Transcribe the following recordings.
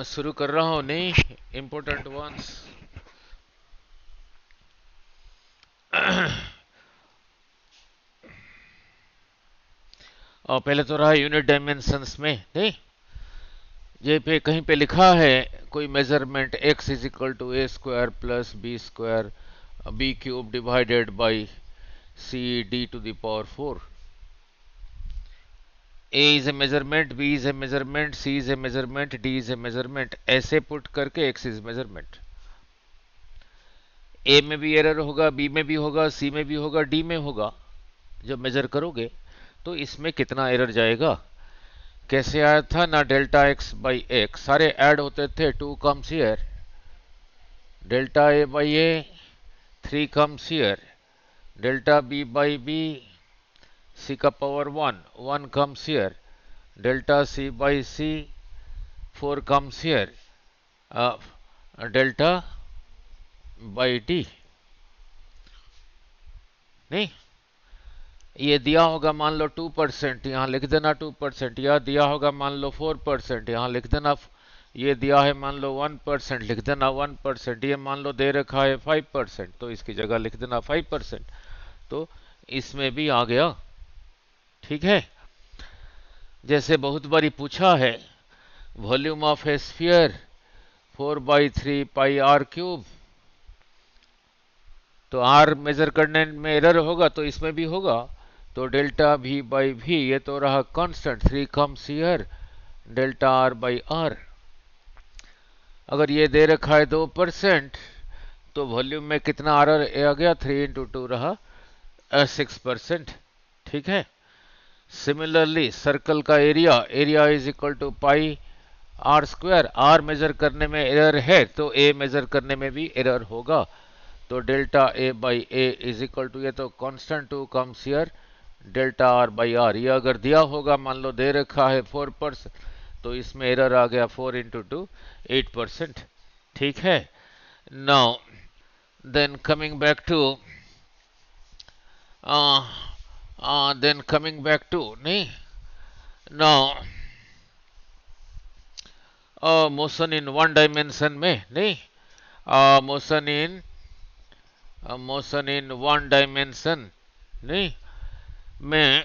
शुरू कर रहा हूँ नहीं इम्पोर्टेंट वंस। और पहले तो रहा यूनिट डायमेंशंस में नहीं, ये पे कहीं पे लिखा है कोई measurement x is equal to A square plus B square B cube divided by C D to the power 4। a is a measurement, b is a measurement, c is a measurement, d is a measurement, ऐसे put करके x is measurement. a में भी error होगा, b में भी होगा, c में भी होगा, d में होगा। जब मेजर करोगे तो इसमें कितना एरर जाएगा, कैसे आया था ना, डेल्टा एक्स बाई एक्स सारे ऐड होते थे, 2 comes here, delta A by a 3 comes here, delta b by b c का power 1 1 comes here, delta c by c 4 comes here, delta by d. नहीं, ये दिया होगा मान लो 2%, यहाँ लिख देना 2%, या दिया होगा मान लो 4%, यहाँ लिख देना, ये दिया है मान लो 1%, लिख देना 1%, ये मान लो दे रखा है 5%, तो इसकी जगह लिख देना 5%। तो इसमें भी आ गया। ठीक है, जैसे बहुत बारी पूछा है volume of a sphere 4/3 pi R cube, तो आर मेजर करने में एरर होगा तो इसमें भी होगा। तो डेल्टा वी बाई वी, ये तो रहा constant, 3 comes here, delta R by R. अगर ये दे रखा है 2%, तो वॉल्यूम में कितना आर आ गया, 3 इंटू 2 रहा 6%। ठीक है, सिमिलरली सर्कल का area, area is equal to pi R square, R measure करने में एरर है तो ए मेजर करने में भी एरर होगा। तो delta A by A is equal to, ये तो constant 2 comes here, delta R by R. ये अगर दिया होगा मान लो दे रखा है 4%, तो इसमें एरर आ गया 4 इंटू 2 8%। ठीक है, now then coming back to नहीं, now motion in one dimension में नहीं, मोशन इन वन डायमेंशन नहीं में,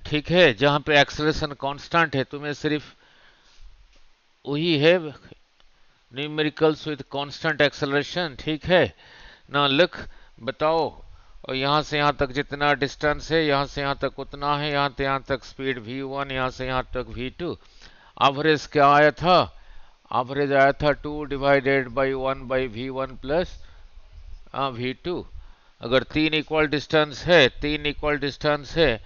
ठीक है, जहां पे एक्सेलरेशन कांस्टेंट है, तुम्हें सिर्फ वही है न्यूमेरिकल्स विद कांस्टेंट एक्सेलरेशन। ठीक है ना, लिख बताओ, और यहाँ से यहाँ तक जितना डिस्टेंस है, यहाँ से यहाँ तक उतना है, यहाँ से यहाँ तक स्पीड v1, यहाँ से यहाँ तक v2। एवरेज क्या आया था, एवरेज आया था 2 divided by 1 by v1 plus v2। अगर तीन इक्वल डिस्टेंस है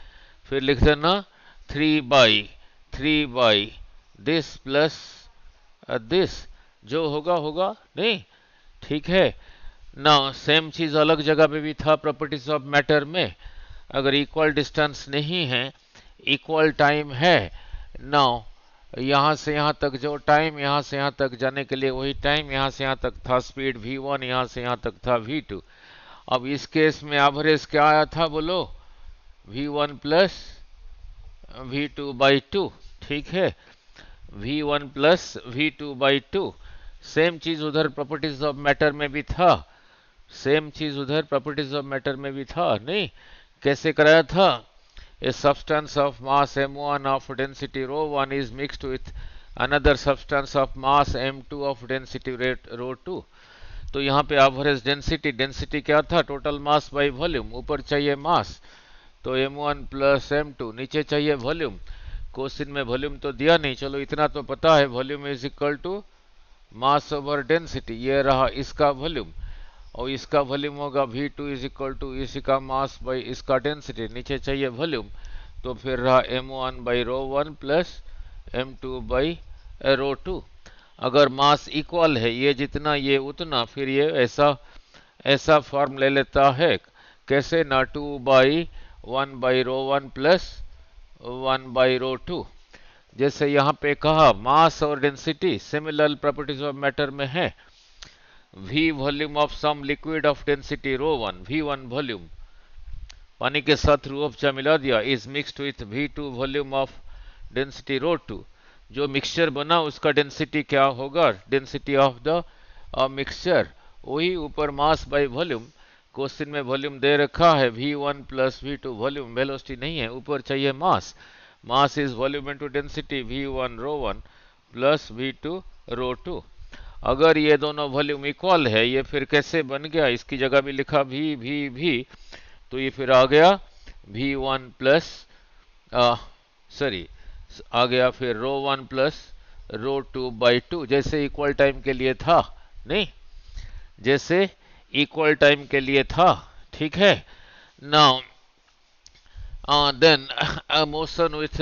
फिर लिख देना 3 बाई दिस प्लस दिस, जो होगा होगा नहीं। ठीक है ना, सेम चीज अलग जगह पे भी था प्रॉपर्टीज ऑफ मैटर में। अगर इक्वल डिस्टेंस नहीं है, इक्वल टाइम है ना, यहाँ से यहाँ तक जो टाइम, यहाँ से यहाँ तक जाने के लिए वही टाइम, यहाँ से यहाँ तक था स्पीड v1, यहाँ से यहाँ तक था v2। अब इस केस में एवरेज क्या आया था बोलो, v1 प्लस v2 बाई 2। ठीक है, v1 plus v2 by 2। Same चीज उधर प्रॉपर्टीज ऑफ मैटर में भी था, सेम चीज उधर प्रॉपर्टीज ऑफ मैटर में भी था नहीं। कैसे कराया था, a substance of mass m1 of density ρ1 is mixed with another substance of mass m2 of density ρ2। तो यहाँ पे एवरेज डेंसिटी, डेंसिटी क्या था, टोटल मास बाई वॉल्यूम, ऊपर चाहिए मास तो m1 प्लस m2, नीचे चाहिए वॉल्यूम। क्वेश्चन में वॉल्यूम तो दिया नहीं, चलो इतना तो पता है, volume is equal to mass over density, ये रहा इसका वॉल्यूम, और इसका वॉल्यूम होगा v2 इज इक्वल टू इसी का मास बाई इसका डेंसिटी, नीचे चाहिए वॉल्यूम, तो फिर रहा m1 by ρ1 plus m2 by ρ2। अगर मास इक्वल है, ये जितना ये उतना, फिर ये ऐसा फॉर्म ले लेता है, कैसे ना, 2/1/ρ1 प्लस 1/ρ2। जैसे यहाँ पे कहा मास और density similar properties of matter में है। v volume of some liquid of density ρ1, v1 volume पानी के साथ रूह अफ़ज़ा मिला दिया, is mixed with v2 volume of density ρ2। जो मिक्सचर बना उसका डेंसिटी क्या होगा, डेंसिटी ऑफ द मिक्सचर, वही ऊपर मास बाय वॉल्यूम। क्वेश्चन में वॉल्यूम दे रखा है v1 plus v2, volume velocity नहीं है, ऊपर चाहिए mass. Mass is volume into density, v1 ρ1 plus v2 ρ2। अगर ये दोनों वॉल्यूम इक्वल है, ये फिर कैसे बन गया, इसकी जगह भी लिखा v, तो ये फिर आ गया v1 प्लस सॉरी आ गया फिर ρ1 प्लस ρ2/2, जैसे इक्वल टाइम के लिए था, नहीं जैसे इक्वल टाइम के लिए था, ठीक है। Now then motion with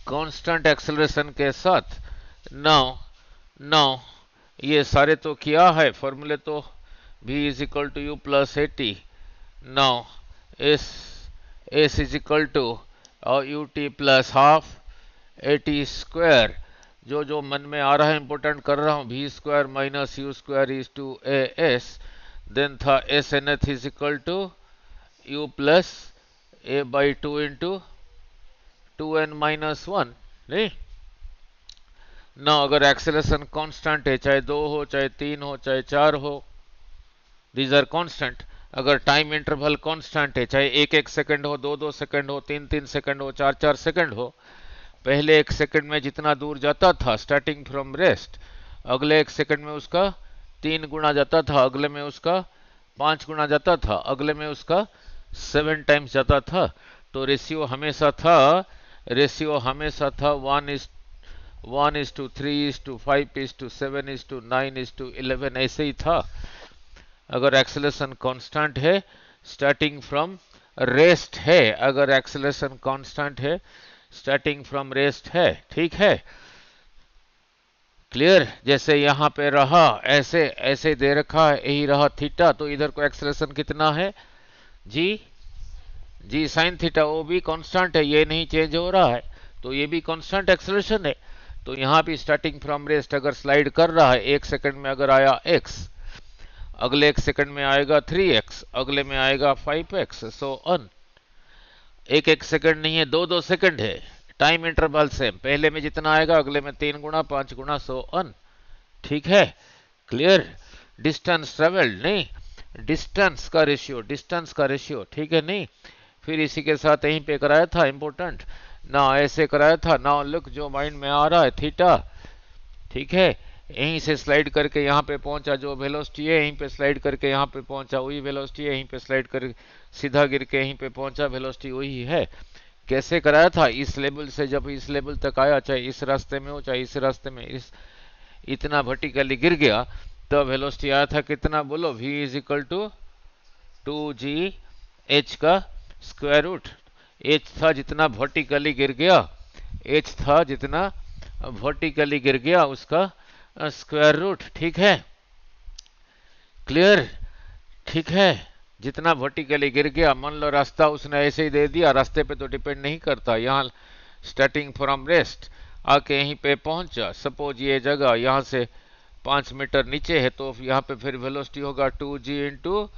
constant acceleration के साथ, नाउ नाउ ये सारे तो किया है फॉर्मूले, तो v is equal to U plus 80, now S is equal to U T plus half 80 square, जो जो मन में आ रहा है इंपोर्टेंट कर रहा हूं, v square minus U square is to A S, then था S nth is equal to U plus A by 2 into 2n-1, नहीं ना। अगर एक्सेलरेशन कांस्टेंट है, चाहे 2 हो, चाहे 3 हो, चाहे 4 हो, दीज आर कांस्टेंट। अगर टाइम इंटरवल कांस्टेंट है, चाहे 1-1 सेकंड हो, 2-2 सेकंड हो, 3-3 सेकंड हो, 4-4 सेकंड हो, पहले 1 सेकंड में जितना दूर जाता था स्टार्टिंग फ्रॉम रेस्ट, अगले 1 सेकंड में उसका 3 गुना जाता था, अगले में उसका 5 गुना जाता था, अगले में उसका 7 टाइम्स जाता था। तो रेशियो हमेशा था 1:3:5:7:9:11 ऐसे ही था। अगर एक्सेलरेशन कांस्टेंट है, स्टार्टिंग फ्रॉम रेस्ट है, अगर एक्सेलरेशन कांस्टेंट है, स्टार्टिंग फ्रॉम रेस्ट है, ठीक है, क्लियर। जैसे यहां पे रहा, ऐसे ऐसे दे रखा है, यही रहा थीटा, तो इधर को एक्सेलरेशन कितना है जी साइन थीटा, वो भी कांस्टेंट है, ये नहीं चेंज हो रहा है, तो ये भी कांस्टेंट एक्सेलरेशन है। तो यहां भी स्टार्टिंग फ्रॉम रेस्ट अगर स्लाइड कर रहा है, 1 सेकंड में अगर आया x, अगले 1 सेकंड में आएगा 3x, अगले में आएगा 5x, सो ऑन। 1-1 सेकंड नहीं है, 2-2 सेकंड है, टाइम इंटरवल सेम, पहले में जितना आएगा अगले में 3 गुना 5 गुना, सो ऑन, ठीक है, क्लियर। डिस्टेंस ट्रेवल्ड, नहीं डिस्टेंस का रेशियो, ठीक है, नहीं फिर इसी के साथ यहीं पे कराया था इंपोर्टेंट ना, ऐसे कराया था ना, लुक जो माइंड में आ रहा है थीटा, ठीक है, यहीं से स्लाइड करके यहाँ पे पहुंचा, जो वेलोसिटी है यहीं पे स्लाइड करके यहाँ पे पहुंचा, वही वेलोसिटी है, यहीं पे स्लाइड कर सीधा गिर के यहीं पे पहुंचा, वेलोसिटी वही है। कैसे कराया था, इस लेवल से जब इस लेवल तक आया, चाहे इस रास्ते में हो चाहे इस रास्ते में, इतना वर्टिकली गिर गया, तो वेलोसिटी आया था कितना, बोलो, v is equal to 2g h का स्क्वायर रूट। h था जितना वर्टिकली गिर गया, h था जितना वर्टिकली गिर गया, उसका स्क्वायर रूट, ठीक है, क्लियर, ठीक है। जितना वर्टिकली गिर गया, मान लो रास्ता उसने ऐसे ही दे दिया, रास्ते पे तो डिपेंड नहीं करता, यहाँ स्टार्टिंग फ्रॉम रेस्ट आके यहीं पे पहुंचा, सपोज ये जगह यहाँ से 5 मीटर नीचे है, तो यहाँ पे फिर वेलोसिटी होगा 2g इंटू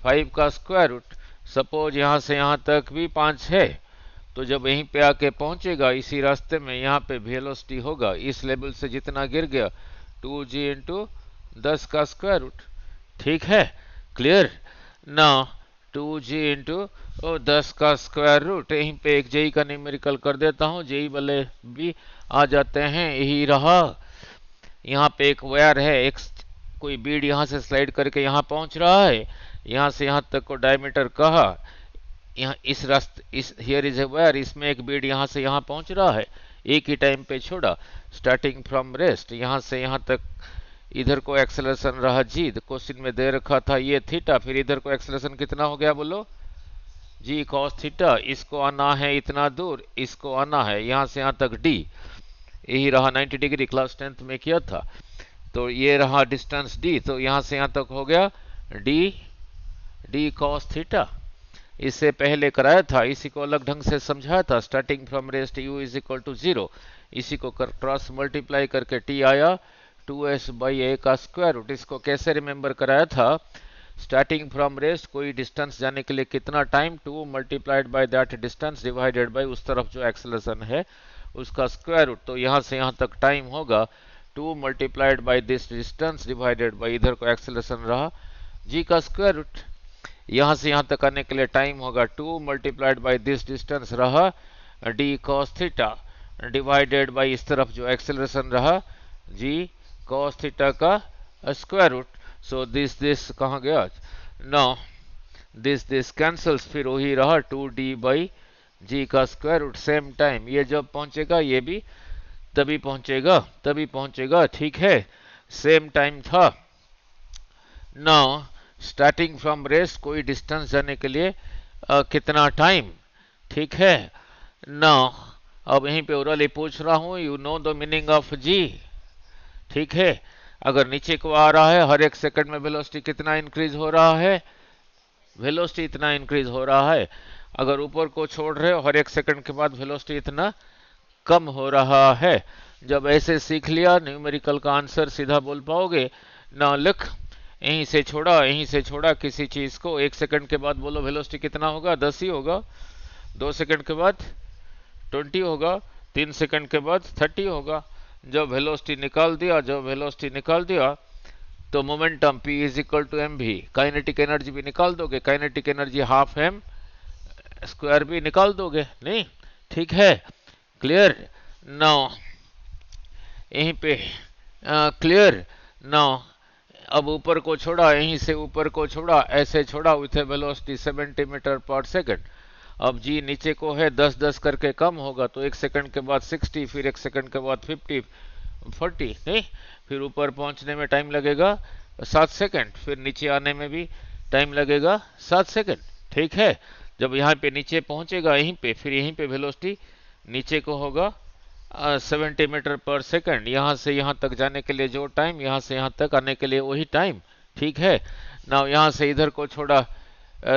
5 का स्क्वायर रूट। सपोज यहाँ से यहाँ तक भी 5 है, तो जब यहीं पे आके पहुंचेगा इसी रास्ते में, यहाँ पे वेलोसिटी होगा इस लेवल से जितना गिर गया 2g इंटू 10 का स्क्वायर रूट, ठीक है, क्लियर ना। 2g इंटू 10 का स्क्वायर रूट, यहीं पे एक जेई का न्यूमेरिकल कर देता हूँ, जेई वाले भी आ जाते हैं, यही रहा। यहाँ पे एक वायर है, एक कोई बीड यहाँ से स्लाइड करके यहाँ पहुंच रहा है, यहाँ से यहाँ तक को डायमीटर कहा, यहाँ इस रास्ते, इस हियर इज ए वायर, इसमें एक बीड यहाँ से यहाँ पहुंच रहा है, एक ही टाइम पे छोड़ा, स्टार्टिंग फ्रॉम रेस्ट, यहाँ से यहाँ तक इधर को एक्सेलरेशन रहा जी, क्वेश्चन में दे रखा था ये थीटा, फिर इधर को एक्सेलरेशन कितना हो गया, बोलो जी कॉस थीटा। इसको आना है इतना दूर, इसको आना है यहाँ से यहाँ तक d, यही रहा 90 डिग्री, क्लास 10th में किया था, तो ये रहा डिस्टेंस d, तो यहाँ से यहाँ तक हो गया d cos थीटा। इससे पहले कराया था, इसी को अलग ढंग से समझाया था, starting from rest u is equal to 0, इसी को क्रॉस मल्टीप्लाई करके t आया 2s बाई a का स्क्वायर रूट। इसको कैसे रिमेंबर कराया था, स्टार्टिंग फ्रॉम रेस्ट कोई डिस्टेंस जाने के लिए कितना time, 2 multiplied by that distance divided by उस तरफ जो एक्सेलरेशन है उसका स्क्वायर रूट। तो यहाँ से यहाँ तक टाइम होगा 2 multiplied by this distance divided by, इधर को एक्सेलरेशन रहा g का स्क्वायर रूट। यहाँ से यहाँ तक आने के लिए टाइम होगा 2 मल्टीप्लाइड बाई दिस डिस्टेंस रहा d cos theta divided by इस तरफ जो एक्सेलरेशन रहा g cos थीटा का स्क्वायर रूट। सो दिस कहाँ गया? नो दिस कैंसल्स, फिर वही रहा 2d बाई जी का स्क्वायर रूट। सेम टाइम ये जब पहुंचेगा ये भी तभी पहुंचेगा, ठीक है, सेम टाइम था। नाउ स्टार्टिंग फ्रॉम रेस्ट, कोई डिस्टेंस जाने के लिए कितना टाइम, ठीक है। नाउ अब यहीं पे ओरली पूछ रहा हूं, you know the meaning of g, ठीक है। अगर नीचे को आ रहा है, हर एक सेकंड में वेलोसिटी कितना इंक्रीज हो रहा है? वेलोसिटी इतना इंक्रीज हो रहा है। अगर ऊपर को छोड़ रहे हो, हर एक सेकंड के बाद वेलोसिटी इतना कम हो रहा है। जब ऐसे सीख लिया, न्यूमेरिकल का आंसर सीधा बोल पाओगे ना। लिख, यहीं से छोड़ा किसी चीज को, 1 सेकंड के बाद बोलो वेलोसिटी कितना होगा? 10 ही होगा। 2 सेकंड के बाद 20 होगा। 3 सेकंड के बाद 30 होगा। जब वेलोसिटी निकाल दिया तो momentum P is equal to M भी, काइनेटिक एनर्जी भी निकाल दोगे, kinetic energy half M square भी निकाल दोगे, नहीं? ठीक है, क्लियर। नाउ यहीं पे क्लियर। नाउ अब ऊपर को छोड़ा, यहीं से ऊपर को छोड़ा, ऐसे छोड़ा with velocity 70 metre per second. अब जी नीचे को है, 10-10 करके कम होगा, तो 1 सेकंड के बाद 60, फिर 1 सेकंड के बाद 50, 40, नहीं, फिर ऊपर पहुंचने में टाइम लगेगा 7 सेकंड, फिर नीचे आने में भी टाइम लगेगा 7 सेकंड, ठीक है। जब यहाँ पे नीचे पहुंचेगा यहीं पे, फिर यहीं पे वेलोसिटी नीचे को होगा 70 मीटर पर सेकंड। यहाँ से यहाँ तक जाने के लिए जो टाइम, यहाँ से यहाँ तक आने के लिए वही टाइम, ठीक है ना। यहाँ से इधर को छोड़ा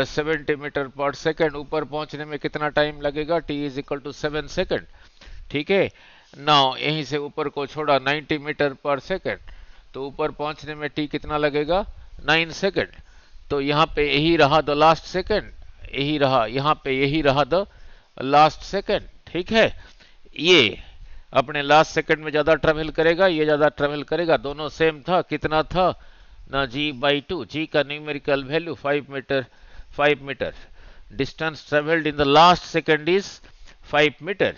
70 मीटर पर सेकंड, ऊपर पहुंचने में कितना टाइम लगेगा? t is equal to 7 second, ठीक है ना। यहीं से ऊपर को छोड़ा 90 मीटर पर सेकंड, तो ऊपर पहुंचने में t कितना लगेगा? 9 सेकंड। तो यहाँ पे यही रहा द लास्ट सेकंड, यही रहा यहाँ पे, यही रहा द लास्ट सेकंड, ठीक है। ये अपने लास्ट सेकंड में ज्यादा ट्रेवल करेगा, ये ज्यादा ट्रेवल करेगा, दोनों सेम था। कितना था ना? g/2, जी का numerical value 5 meter. Distance travelled in the last second is 5 meter.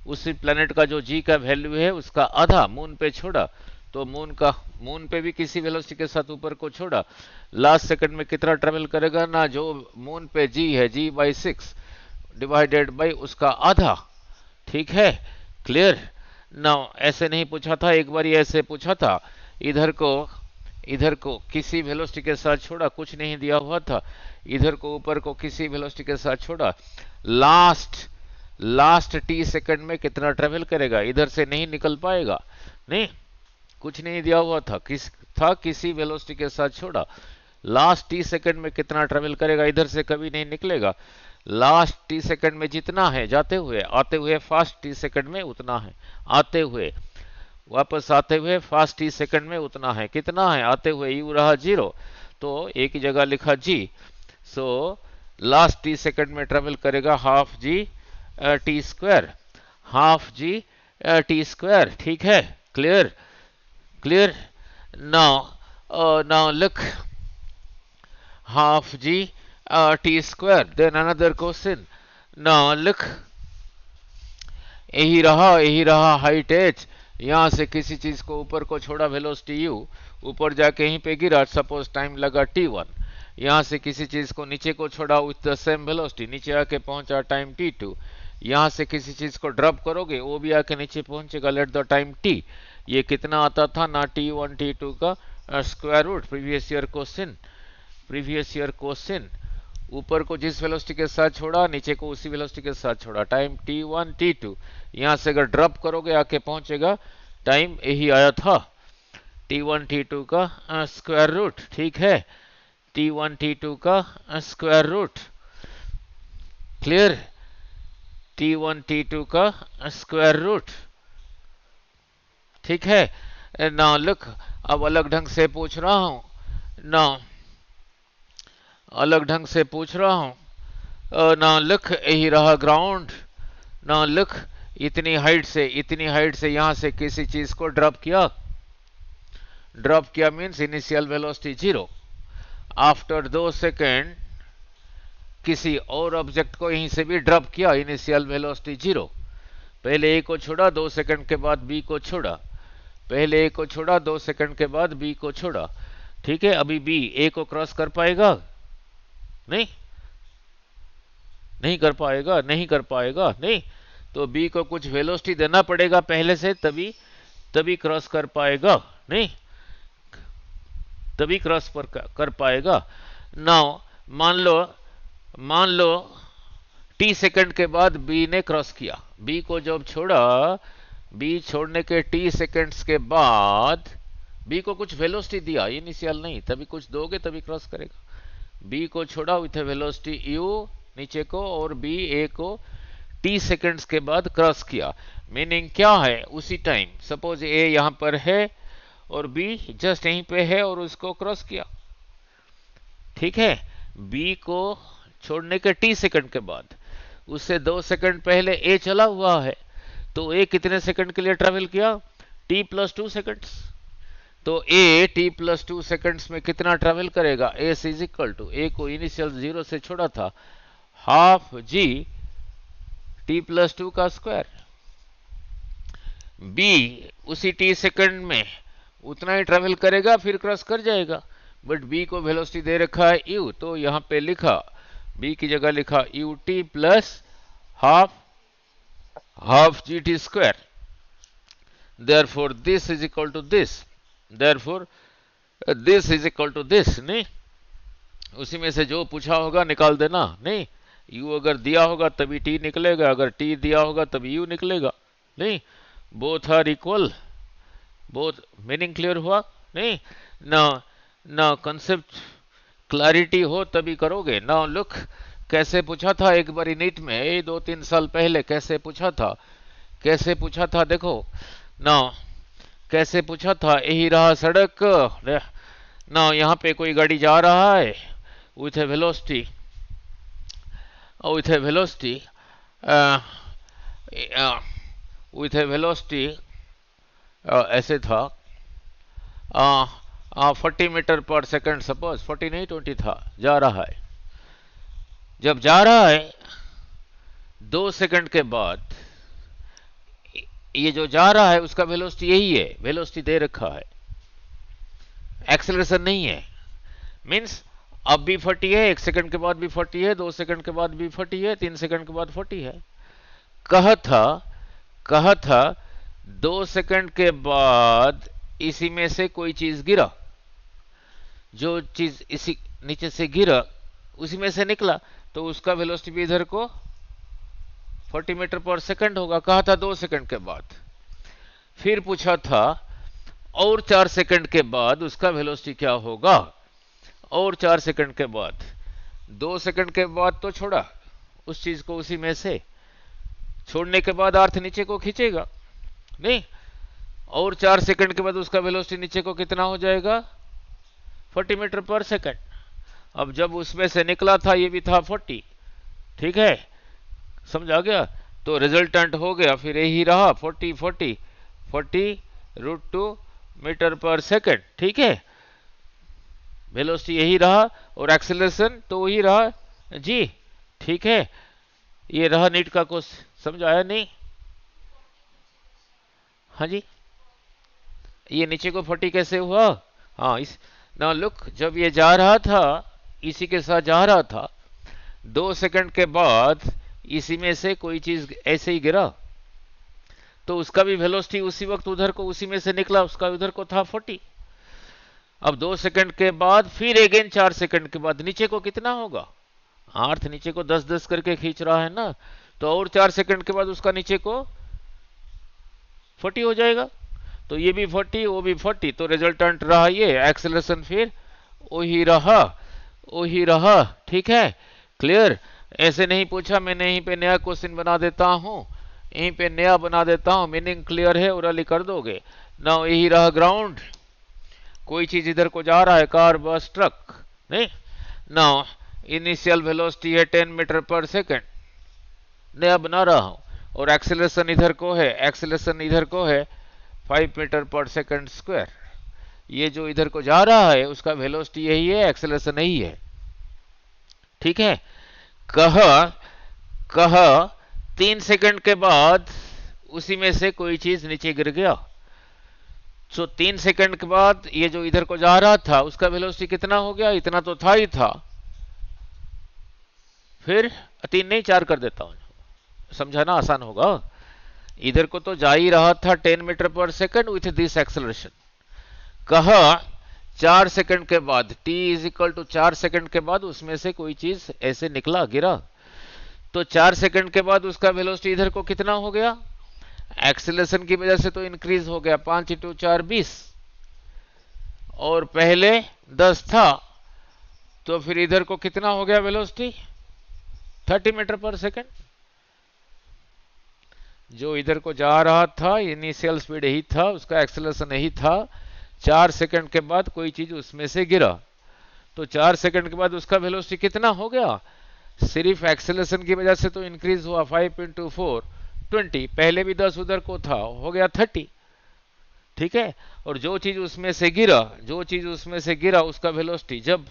उसी प्लेनेट का जो जी का वैल्यू है उसका आधा मून पे छोड़ा, तो मून पे भी किसी वेलोसिटी के साथ ऊपर को छोड़ा, लास्ट सेकंड में कितना ट्रेवल करेगा ना? जो मून पे जी है, g/6 डिवाइडेड बाई उसका आधा, ठीक है, क्लियर ना। ऐसे नहीं पूछा था, एक बार ये ऐसे पूछा था, इधर को किसी वेलोसिटी के साथ छोड़ा, कुछ नहीं दिया हुआ था, इधर को ऊपर को किसी वेलोसिटी के साथ छोड़ा, लास्ट t सेकंड में कितना ट्रेवल करेगा? इधर से नहीं निकल पाएगा, नहीं, कुछ नहीं दिया हुआ था, किसी वेलोसिटी के साथ छोड़ा, लास्ट t सेकंड में कितना ट्रेवल करेगा? इधर से कभी नहीं निकलेगा। लास्ट t सेकंड में जितना है जाते हुए, आते हुए फास्ट t सेकंड में उतना है, आते हुए वापस आते हुए फास्ट t सेकंड में उतना है, कितना है? आते हुए u रहा 0, तो एक ही जगह लिखा g। So last t second में ट्रेवल करेगा half g t square, half g t square, ठीक है, clear. Now look, half g t square. Then another question. Now look, यही रहा हाइट h। यहां से किसी चीज को ऊपर को छोड़ा, वेलोसिटी u, ऊपर जाके यहीं पे गिरा, सपोज टाइम लगा t1। यहां से किसी चीज को नीचे को छोड़ा विथ द सेम वेलोसिटी, नीचे आके पहुंचा टाइम t2। यहां से किसी चीज को ड्रॉप करोगे, वो भी आके नीचे पहुंचेगा, लेट द टाइम t। ये कितना आता था ना? t1 t2 का square root. Previous year question, ऊपर को जिस वेलोसिटी के साथ छोड़ा, नीचे को उसी वेलोसिटी के साथ छोड़ा, टाइम t1 t2। यहां से अगर ड्रॉप करोगे आके पहुंचेगा टाइम, यही आया था t1 t2 का स्क्वायर रूट, ठीक है, t1 t2 का square root, clear, t1 t2 का स्क्वायर रूट, ठीक है ना। लुक, अब अलग ढंग से पूछ रहा हूं ना, ना लुक, यही रहा ग्राउंड, ना लुक, इतनी हाइट से यहां से किसी चीज को ड्रॉप किया means initial velocity 0। After 2 second किसी और ऑब्जेक्ट को यहीं से भी ड्रॉप किया, इनिशियल वेलोसिटी 0। पहले ए को छोड़ा, 2 सेकंड के बाद बी को छोड़ा, पहले ए को छोड़ा, 2 सेकंड के बाद बी को छोड़ा। ठीक है, अभी बी ए को क्रॉस कर पाएगा? नहीं, नहीं कर पाएगा, नहीं कर पाएगा, नहीं। तो बी को कुछ वेलोसिटी देना पड़ेगा पहले से, तभी क्रॉस कर पाएगा, नहीं, तभी क्रॉस कर पाएगा। नाउ मान लो टी सेकंड के बाद बी ने क्रॉस किया, बी को जब छोड़ा, बी छोड़ने के टी सेकंड्स के बाद बी को कुछ वेलोसिटी दिया, इनिशियल नहीं, तभी कुछ दोगे तभी क्रॉस करेगा। बी को छोड़ा विथ वेलोसिटी यू नीचे को, और बी ए को टी सेकंड्स के बाद क्रॉस किया। मीनिंग क्या है, उसी टाइम सपोज ए यहां पर है और बी जस्ट यहीं पे है और उसको क्रॉस किया। ठीक है, बी को छोड़ने के टी सेकंड के बाद, उससे 2 सेकंड पहले ए चला हुआ है, तो ए कितने सेकंड के लिए ट्रेवल किया? T plus 2 seconds. तो ए टी प्लस 2 सेकंड्स में कितना ट्रेवल करेगा? एस इज इक्वल टू, ए को इनिशियल 0 से छोड़ा था, हाफ जी टी प्लस 2 का स्क्वायर। बी उसी टी सेकंड में उतना ही ट्रेवल करेगा, फिर क्रॉस कर जाएगा। बट बी को वेलोसिटी दे रखा है यू, तो यहां पे लिखा, बी की जगह लिखा U T plus half G T square. Therefore this is equal to this, therefore this is equal to this. नहीं, उसी में से जो पूछा होगा निकाल देना। नहीं, यू अगर दिया होगा तभी टी निकलेगा, अगर टी दिया होगा तभी यू निकलेगा। नहीं, both are equal, both. Meaning clear हुआ? नहीं ना कंसेप्ट क्लैरिटी हो तभी करोगे ना। लुक, कैसे पूछा था एक बार नीट में 2-3 साल पहले, कैसे पूछा था देखो ना, कैसे पूछा था। यही रहा सड़क ना, यहां पे कोई गाड़ी जा रहा है विथ ए वेलोसिटी ऐसे था 40 मीटर पर सेकंड, सपोज 40 नहीं 20 था, जा रहा है। जब जा रहा है 2 सेकंड के बाद, ये जो जा रहा है उसका वेलोसिटी यही है, वेलोसिटी दे रखा है, एक्सेलरेशन नहीं है। मींस अब भी 40 है, 1 सेकंड के बाद भी 40 है, 2 सेकंड के बाद भी 40 है, 3 सेकंड के बाद 40 है। कहा था 2 सेकंड के बाद इसी में से कोई चीज गिरा, जो चीज इसी नीचे से गिरा उसी में से निकला, तो उसका वेलोसिटी भी इधर को 40 मीटर पर सेकंड होगा। कहा था 2 सेकंड के बाद। फिर पूछा था और 4 सेकंड के बाद उसका वेलोसिटी क्या होगा, और 4 सेकंड के बाद। 2 सेकंड के बाद तो छोड़ा उस चीज को, उसी में से छोड़ने के बाद अर्थ नीचे को खींचेगा, नहीं, और 4 सेकंड के बाद उसका वेलोसिटी नीचे को कितना हो जाएगा? 40 मीटर पर सेकंड। अब जब उसमें से निकला था ये भी था 40, ठीक है, समझ आ गया? तो रिजल्टेंट हो गया फिर यही रहा 40 रूट 2 मीटर पर सेकंड। ठीक है, वेलोसिटी यही रहा और एक्सेलरेशन तो वही रहा जी। ठीक है, ये रहा नीट का क्वेश्चन, समझ आया नहीं? हाँ जी, ये नीचे को 40 कैसे हुआ? हाँ, इस ना लुक, जब ये जा रहा था, इसी के साथ जा रहा था, 2 सेकंड के बाद इसी में से कोई चीज ऐसे ही गिरा, तो उसका भी वेलोसिटी उसी वक्त उधर को, उसी में से निकला, उसका उधर को था 40। अब 2 सेकंड के बाद फिर अगेन 4 सेकंड के बाद नीचे को कितना होगा? अर्थ नीचे को 10-10 करके खींच रहा है ना, तो और 4 सेकंड के बाद उसका नीचे को 40 हो जाएगा। तो ये भी 40, वो भी 40, तो रिजल्टेंट रहा ये, एक्सेलरेशन फिर वही रहा। ठीक है, क्लियर? ऐसे नहीं पूछा, मैंने यहीं पे नया क्वेश्चन बना देता हूं, यहीं पे नया बना देता हूं। मीनिंग क्लियर है? ओरली कर दोगे ना? यही रहा ग्राउंड, कोई चीज इधर को जा रहा है, कार, बस, ट्रक, नहीं ना, इनिशियल वेलोसिटी है 10 मीटर पर सेकंड, नया बना रहा हूं। और एक्सेलरेशन इधर को है, एक्सेलरेशन इधर को है 5 मीटर पर सेकंड स्क्वायर। ये जो इधर को जा रहा है उसका वेलोसिटी यही है, एक्सेलरेशन यही है। ठीक है। कह कह 3 सेकंड के बाद उसी में से कोई चीज नीचे गिर गया। सो 3 सेकंड के बाद ये जो इधर को जा रहा था उसका वेलोसिटी कितना हो गया? इतना तो था ही था। फिर 3 नहीं 4 कर देता हूं, समझाना आसान होगा। इधर को तो जा ही रहा था 10 metre per second with this acceleration. कहा 4 सेकंड के बाद, t is equal to 4 second के बाद उसमें से कोई चीज ऐसे निकला, गिरा। तो 4 सेकंड के बाद उसका वेलोसिटी इधर को कितना हो गया? एक्सेलरेशन की वजह से तो इंक्रीज हो गया, 5 इंटू 4 20, और पहले 10 था, तो फिर इधर को कितना हो गया वेलोसिटी? 30 metre per second. जो इधर को जा रहा था इनिशियल स्पीड यही था, उसका एक्सेलरेशन यही था। 4 सेकंड के बाद कोई चीज उसमें से गिरा, तो 4 सेकंड के बाद उसका वेलोसिटी कितना हो गया? सिर्फ एक्सेलरेशन की वजह से तो इंक्रीज हुआ, 5 इंटू 4 20, पहले भी 10 उधर को था, हो गया 30। ठीक है। और जो चीज उसमें से गिरा उसका वेलोसिटी जब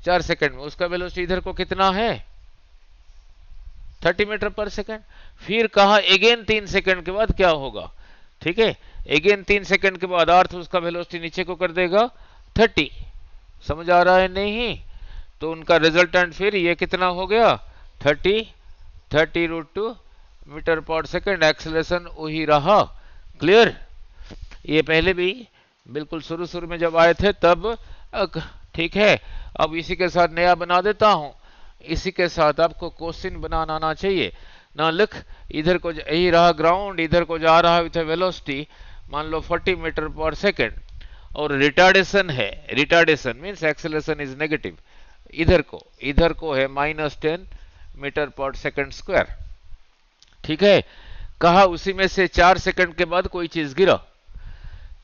4 सेकंड में, उसका वेलोसिटी इधर को कितना है? 30 मीटर पर सेकंड। फिर कहा अगेन 3 सेकंड के बाद क्या होगा? ठीक है, अगेन 3 सेकंड के बाद अर्थ उसका वेलोसिटी नीचे को कर देगा 30। समझ आ रहा है नहीं? तो उनका रिजल्टेंट फिर ये कितना हो गया? 30 √2 मीटर पर सेकंड। एक्सेलरेशन वही रहा। क्लियर? ये पहले भी बिल्कुल शुरू में जब आए थे तब। ठीक है, अब इसी के साथ नया बना देता हूं। इसी के साथ आपको क्वेश्चन बनाना आना चाहिए ना। लिख, इधर को यही रहा ग्राउंड, इधर को जा रहा विथ वेलोसिटी मान लो 40 मीटर पर सेकंड, और रिटार्डेशन है। Retardation means acceleration is negative. इधर को है -10 मीटर पर सेकंड स्क्वायर। ठीक है। कहा उसी में से 4 सेकंड के बाद कोई चीज गिरा।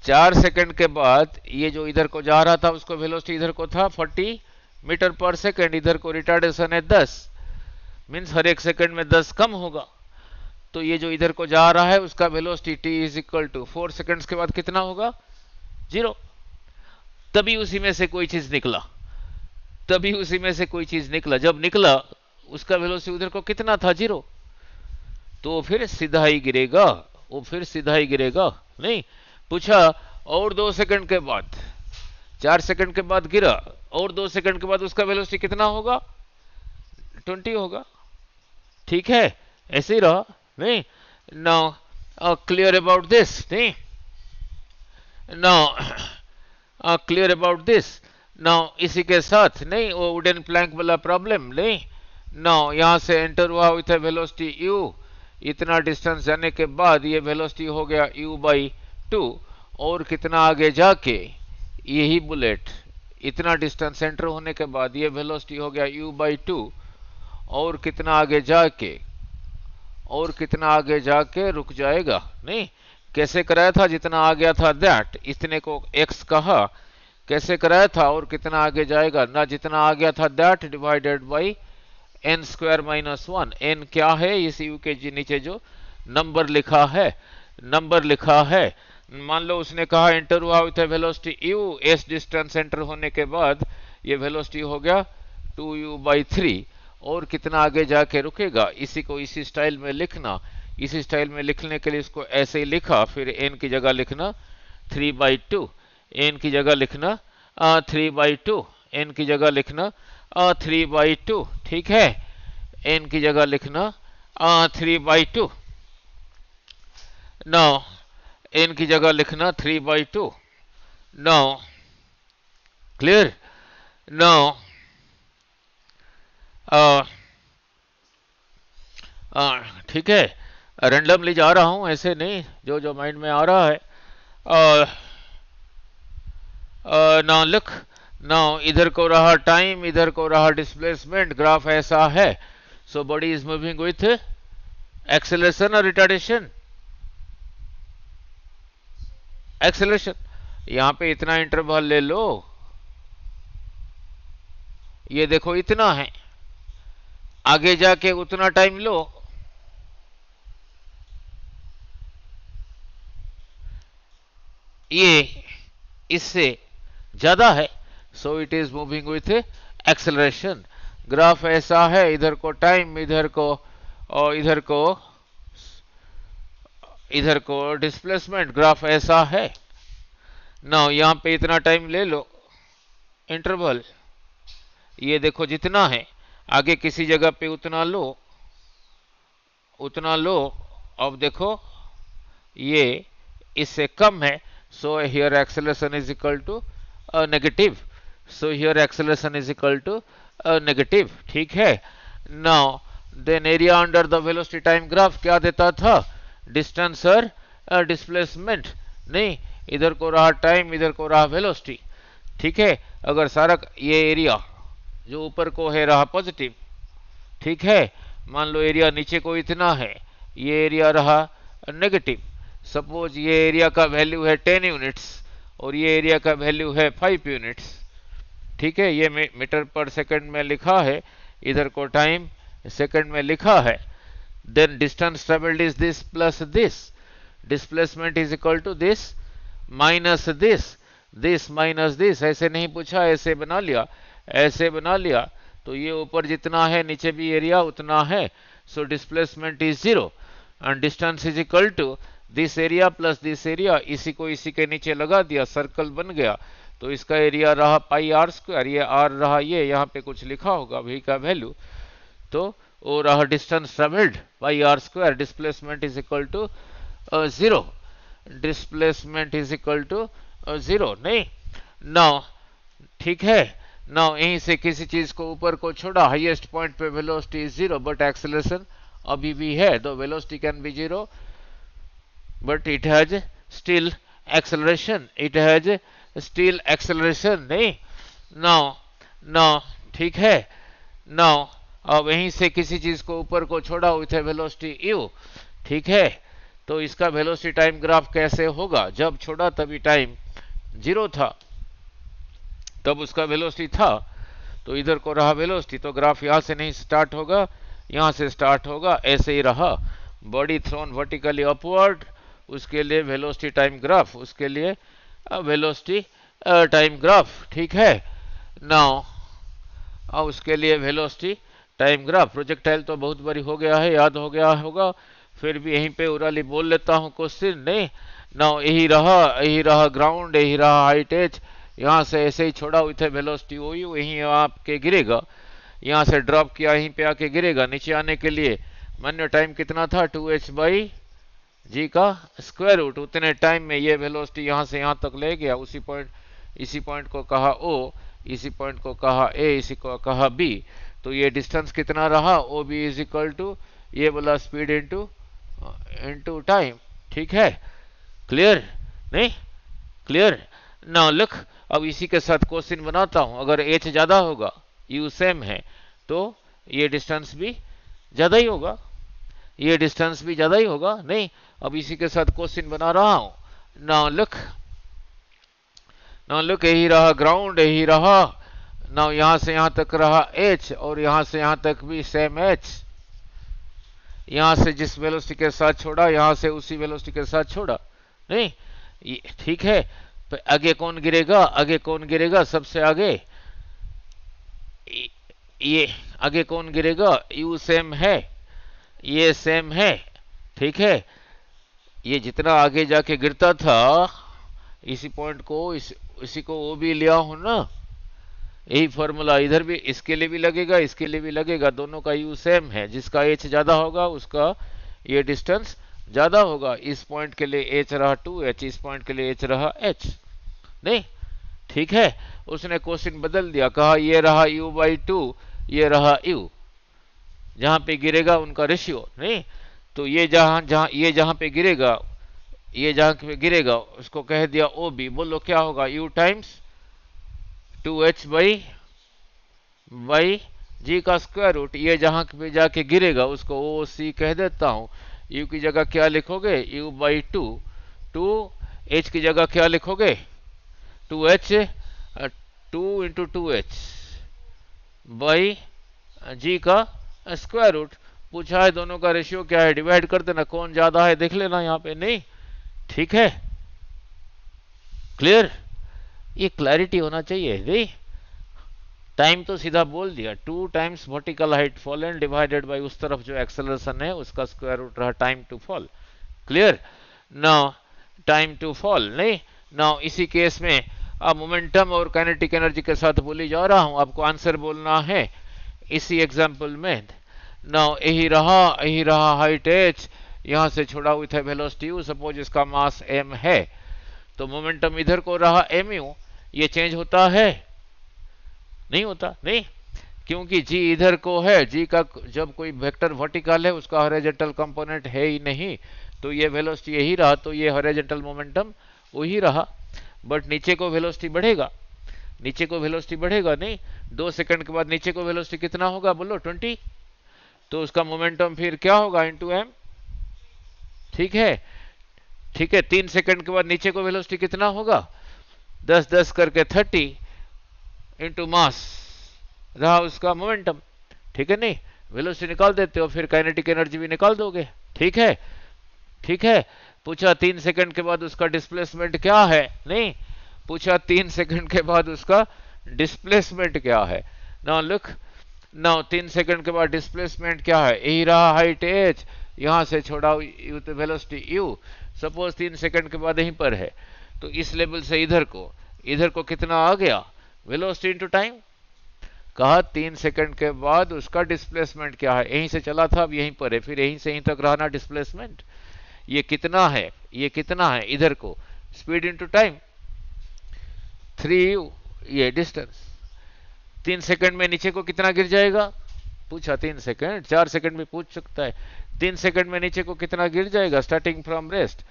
4 सेकंड के बाद ये जो इधर को जा रहा था उसको वेलोसिटी इधर को था 40 मीटर पर सेकंड, इधर को रिटार्डेशन है 10, मीन्स हर एक सेकंड में 10 कम होगा। तो ये जो इधर को जा रहा है उसका velocity t is equal to 4 seconds के बाद कितना होगा? 0। तभी उसी में से कोई चीज निकला, जब निकला उसका वेलोसिटी उधर को कितना था? 0। तो फिर सीधा ही गिरेगा, नहीं। पूछा और 2 सेकंड के बाद, 4 सेकंड के बाद गिरा, और 2 सेकंड के बाद उसका वेलोसिटी कितना होगा? 20 होगा। ठीक है, ऐसे ही रहा नहीं। नाउ क्लियर अबाउट दिस, नहीं। Now clear about this. Now इसी के साथ नहीं, वो वुडन प्लैंक वाला प्रॉब्लम नहीं। नाउ यहां से एंटर हुआ विथ वेलोसिटी u, इतना डिस्टेंस जाने के बाद ये वेलोसिटी हो गया u/2, और कितना आगे जाके यही बुलेट इतना डिस्टेंस एंटर होने के बाद ये वेलोसिटी हो गया u/2, और कितना आगे जाके रुक जाएगा। नहीं, कैसे कराया था? जितना आ गया था दैट, इतने को x कहा, कैसे कराया था? और कितना आगे जाएगा ना, जितना आ गया था that divided by n² - 1। n क्या है? इस u के नीचे जो नंबर लिखा है, मान लो उसने कहा एंटर हुआ with velocity u, s distance enter होने के बाद ये वेलोसिटी हो गया 2u/3, और कितना आगे जाके रुकेगा। इसी को इसी स्टाइल में लिखना। इसी स्टाइल में लिखने के लिए इसको ऐसे ही लिखा, फिर n की जगह लिखना 3/2, n की जगह लिखना 3/2, n की जगह लिखना 3/2। ठीक है, n की जगह लिखना 3/2। नाउ n की जगह लिखना 3/2। Now clear? नाउ ठीक है, रैंडमली जा रहा हूं, ऐसे नहीं, जो जो माइंड में आ रहा है। नाउ लुक, नाउ इधर को रहा टाइम, इधर को रहा डिस्प्लेसमेंट, ग्राफ ऐसा है। So body is moving with acceleration और रिटार्डेशन? एक्सेलरेशन। यहां पे इतना इंटरवल ले लो, ये देखो इतना है, आगे जाके उतना टाइम लो, ये इससे ज्यादा है, so it is moving with acceleration. Graph ऐसा है, इधर को टाइम, इधर को और इधर को डिस्प्लेसमेंट, ग्राफ ऐसा है ना। यहां पे इतना टाइम ले लो इंटरवल, ये देखो जितना है, आगे किसी जगह पे उतना लो, उतना लो। अब देखो ये इससे कम है, so here acceleration is equal to negative, so here acceleration is equal to negative. ठीक है, now then area under the velocity time graph क्या देता था, डिस्टेंस और डिस्प्लेसमेंट। नहीं, इधर को रहा टाइम, इधर को रहा वेलोसिटी। ठीक है, अगर सारा ये एरिया जो ऊपर को है रहा पॉजिटिव, ठीक है, मान लो एरिया नीचे को इतना है, ये एरिया रहा नेगेटिव। सपोज ये एरिया का वैल्यू है 10 यूनिट्स और ये एरिया का वैल्यू है 5 यूनिट्स। ठीक है, ये मीटर पर सेकंड में लिखा है, इधर को टाइम सेकंड में लिखा है। Then distance travelled is this plus this, displacement is equal to this minus this, this minus this. ऐसे नहीं पूछा, ऐसे बना लिया, ऐसे बना लिया। तो ये ऊपर जितना है नीचे भी एरिया उतना है, so displacement is 0 and distance is equal to this area plus this area. इसी को इसी के नीचे लगा दिया, सर्कल बन गया। तो इसका एरिया रहा पाई आर स्क्वायर, ये आर रहा, ये यहाँ पे कुछ लिखा होगा v का वैल्यू, तो वो रहा distance travelled pi R square. Displacement is equal to 0, displacement is equal to 0। नहीं, नाउ ठीक है, नाउ यहीं से किसी चीज को ऊपर को छोड़ा, हाईएस्ट पॉइंट पे वेलोसिटी इज 0 बट एक्सेलरेशन अभी भी है। The velocity can be 0 but it has still acceleration, it has still acceleration. नहीं, नाउ नाउ ठीक है, नाउ अब यहीं से किसी चीज को ऊपर को छोड़ा विथ वेलोसिटी u। ठीक है, तो इसका वेलोसिटी टाइम ग्राफ कैसे होगा, जब छोड़ा तभी टाइम 0 था, तब उसका वेलोसिटी था, तो इधर को रहा वेलोसिटी, तो ग्राफ यहां से नहीं स्टार्ट होगा, यहां से स्टार्ट होगा, ऐसे ही रहा। बॉडी थ्रोन वर्टिकली अपवर्ड, उसके लिए वेलोसिटी टाइम ग्राफ, उसके लिए वेलोसिटी टाइम ग्राफ। ठीक है, नाउ उसके लिए वेलोसिटी टाइम ग्राफ। प्रोजेक्टाइल तो बहुत बारी हो गया है, याद हो गया होगा, फिर भी यहीं पे उराली बोल लेता हूं क्वेश्चन। नहीं, नाउ यही रहा ग्राउंड, यही रहा हाइट h, यहाँ से ऐसे ही छोड़ा विथ वेलोसिटी ओ यू, यहीं आपके गिरेगा, यहाँ से ड्रॉप किया, यहीं पे आके गिरेगा। नीचे आने के लिए मान्य टाइम कितना था, 2h बाई जी का स्क्वायर रूट। उतने टाइम में ये वेलोसिटी यहाँ से यहाँ तक ले गया, उसी पॉइंट, इसी पॉइंट को कहा O, इसी पॉइंट को कहा A, इसी को कहा B। तो ये डिस्टेंस कितना रहा, O B is equal to ये बोला स्पीड इनटू टाइम। ठीक है, क्लियर? नहीं क्लियर? नाउ लुक, अब इसी के साथ क्वेश्चन बनाता हूं। अगर h ज्यादा होगा, u सेम है, तो ये डिस्टेंस भी ज्यादा ही होगा, ये डिस्टेंस भी ज्यादा ही होगा। नहीं, अब इसी के साथ क्वेश्चन बना रहा हूं। नाउ लुक, यही रहा ग्राउंड, यही रहा, नाउ यहां से यहां तक रहा h और यहां से यहां तक भी सेम h। यहां से जिस वेलोसिटी के साथ छोड़ा, यहां से उसी वेलोसिटी के साथ छोड़ा। नहीं, ठीक है, तो आगे कौन गिरेगा, आगे कौन गिरेगा, सबसे आगे ये आगे कौन गिरेगा, u सेम है, ये सेम है। ठीक है, ये जितना आगे जाके गिरता था, इसी पॉइंट को इसी को वो भी लिया हूं ना, यही फॉर्मूला इधर भी इसके लिए भी लगेगा, इसके लिए भी लगेगा, दोनों का u सेम है। जिसका h ज्यादा होगा उसका ये डिस्टेंस ज्यादा होगा। इस पॉइंट के लिए h रहा 2h, इस पॉइंट के लिए h रहा h। नहीं, ठीक है, उसने क्वेश्चन बदल दिया, कहा ये रहा u बाई 2, ये रहा u, जहां पे गिरेगा उनका रेशियो। नहीं, तो ये जहां पे गिरेगा, ये जहां पे गिरेगा उसको कह दिया ओ बी। बोलो क्या होगा, u टाइम्स 2h बाई जी का स्क्वायर रूट। ये जहां पे जाके गिरेगा उसको ओ सी कह देता हूं। u की जगह क्या लिखोगे, u बाई 2 h की जगह क्या लिखोगे, 2h, 2 इंटू 2h बाई जी का स्क्वायर रूट। पूछा है दोनों का रेशियो क्या है, डिवाइड कर देना, कौन ज्यादा है देख लेना यहाँ पे। नहीं, ठीक है, क्लियर? ये क्लैरिटी होना चाहिए नहीं। टाइम तो सीधा बोल दिया, 2 times vertical height fallen divided by उस तरफ जो एक्सेलरेशन है उसका स्क्वायर रूट रहा time to fall. Clear? Now time to fall नहीं। नाउ इसी केस में अब मोमेंटम और काइनेटिक एनर्जी के साथ बोली जा रहा हूं, आपको आंसर बोलना है इसी एग्जांपल में। नाउ यही रहा हाइट h, यहां से छोड़ा हुई था वेलोसिटी u, सपोज इसका मास m है, तो मोमेंटम इधर को रहा mu, ये चेंज होता है? नहीं होता नहीं, क्योंकि g इधर को है, g का जब कोई वेक्टर वर्टिकल है उसका हॉरिजॉन्टल कंपोनेंट है ही नहीं, तो ये वेलोसिटी यही रहा, तो ये हॉरिजॉन्टल मोमेंटम वही रहा। बट नीचे को वेलोसिटी बढ़ेगा, नीचे को वेलोसिटी बढ़ेगा नहीं, 2 सेकंड के बाद नीचे को वेलोसिटी कितना होगा बोलो? 20। तो उसका मोमेंटम फिर क्या होगा? Into m। ठीक है, ठीक है। 3 सेकंड के बाद नीचे को वेलोसिटी कितना होगा? 10 करके 30 इंटू मास रहा उसका मोमेंटम। ठीक है नहीं, वेलोसिटी निकाल देते हो फिर काइनेटिक एनर्जी भी निकाल दोगे। ठीक है, ठीक है। पूछा 3 सेकंड के बाद उसका डिस्प्लेसमेंट क्या है? नहीं, पूछा 3 सेकंड के बाद उसका डिस्प्लेसमेंट क्या है। नाउ लुक, नाउ 3 सेकंड के बाद डिस्प्लेसमेंट क्या है? यही रहा हाइट h, यहां से छोड़ा वेलोसिटी u, सपोज 3 सेकंड के बाद यहीं पर है, तो इस लेवल से इधर को कितना आ गया? Velocity into time. कहा 3 सेकंड के बाद उसका डिस्प्लेसमेंट क्या है? यहीं से चला था, अब यहीं पर है, फिर यहीं से यहीं तक रहना डिस्प्लेसमेंट। ये कितना है? ये कितना है? इधर को स्पीड इनटू टाइम 3u, ये डिस्टेंस। 3 सेकंड में नीचे को कितना गिर जाएगा? पूछा 3 सेकंड, 4 सेकंड में पूछ सकता है। 3 सेकंड में नीचे को कितना गिर जाएगा स्टार्टिंग फ्रॉम रेस्ट?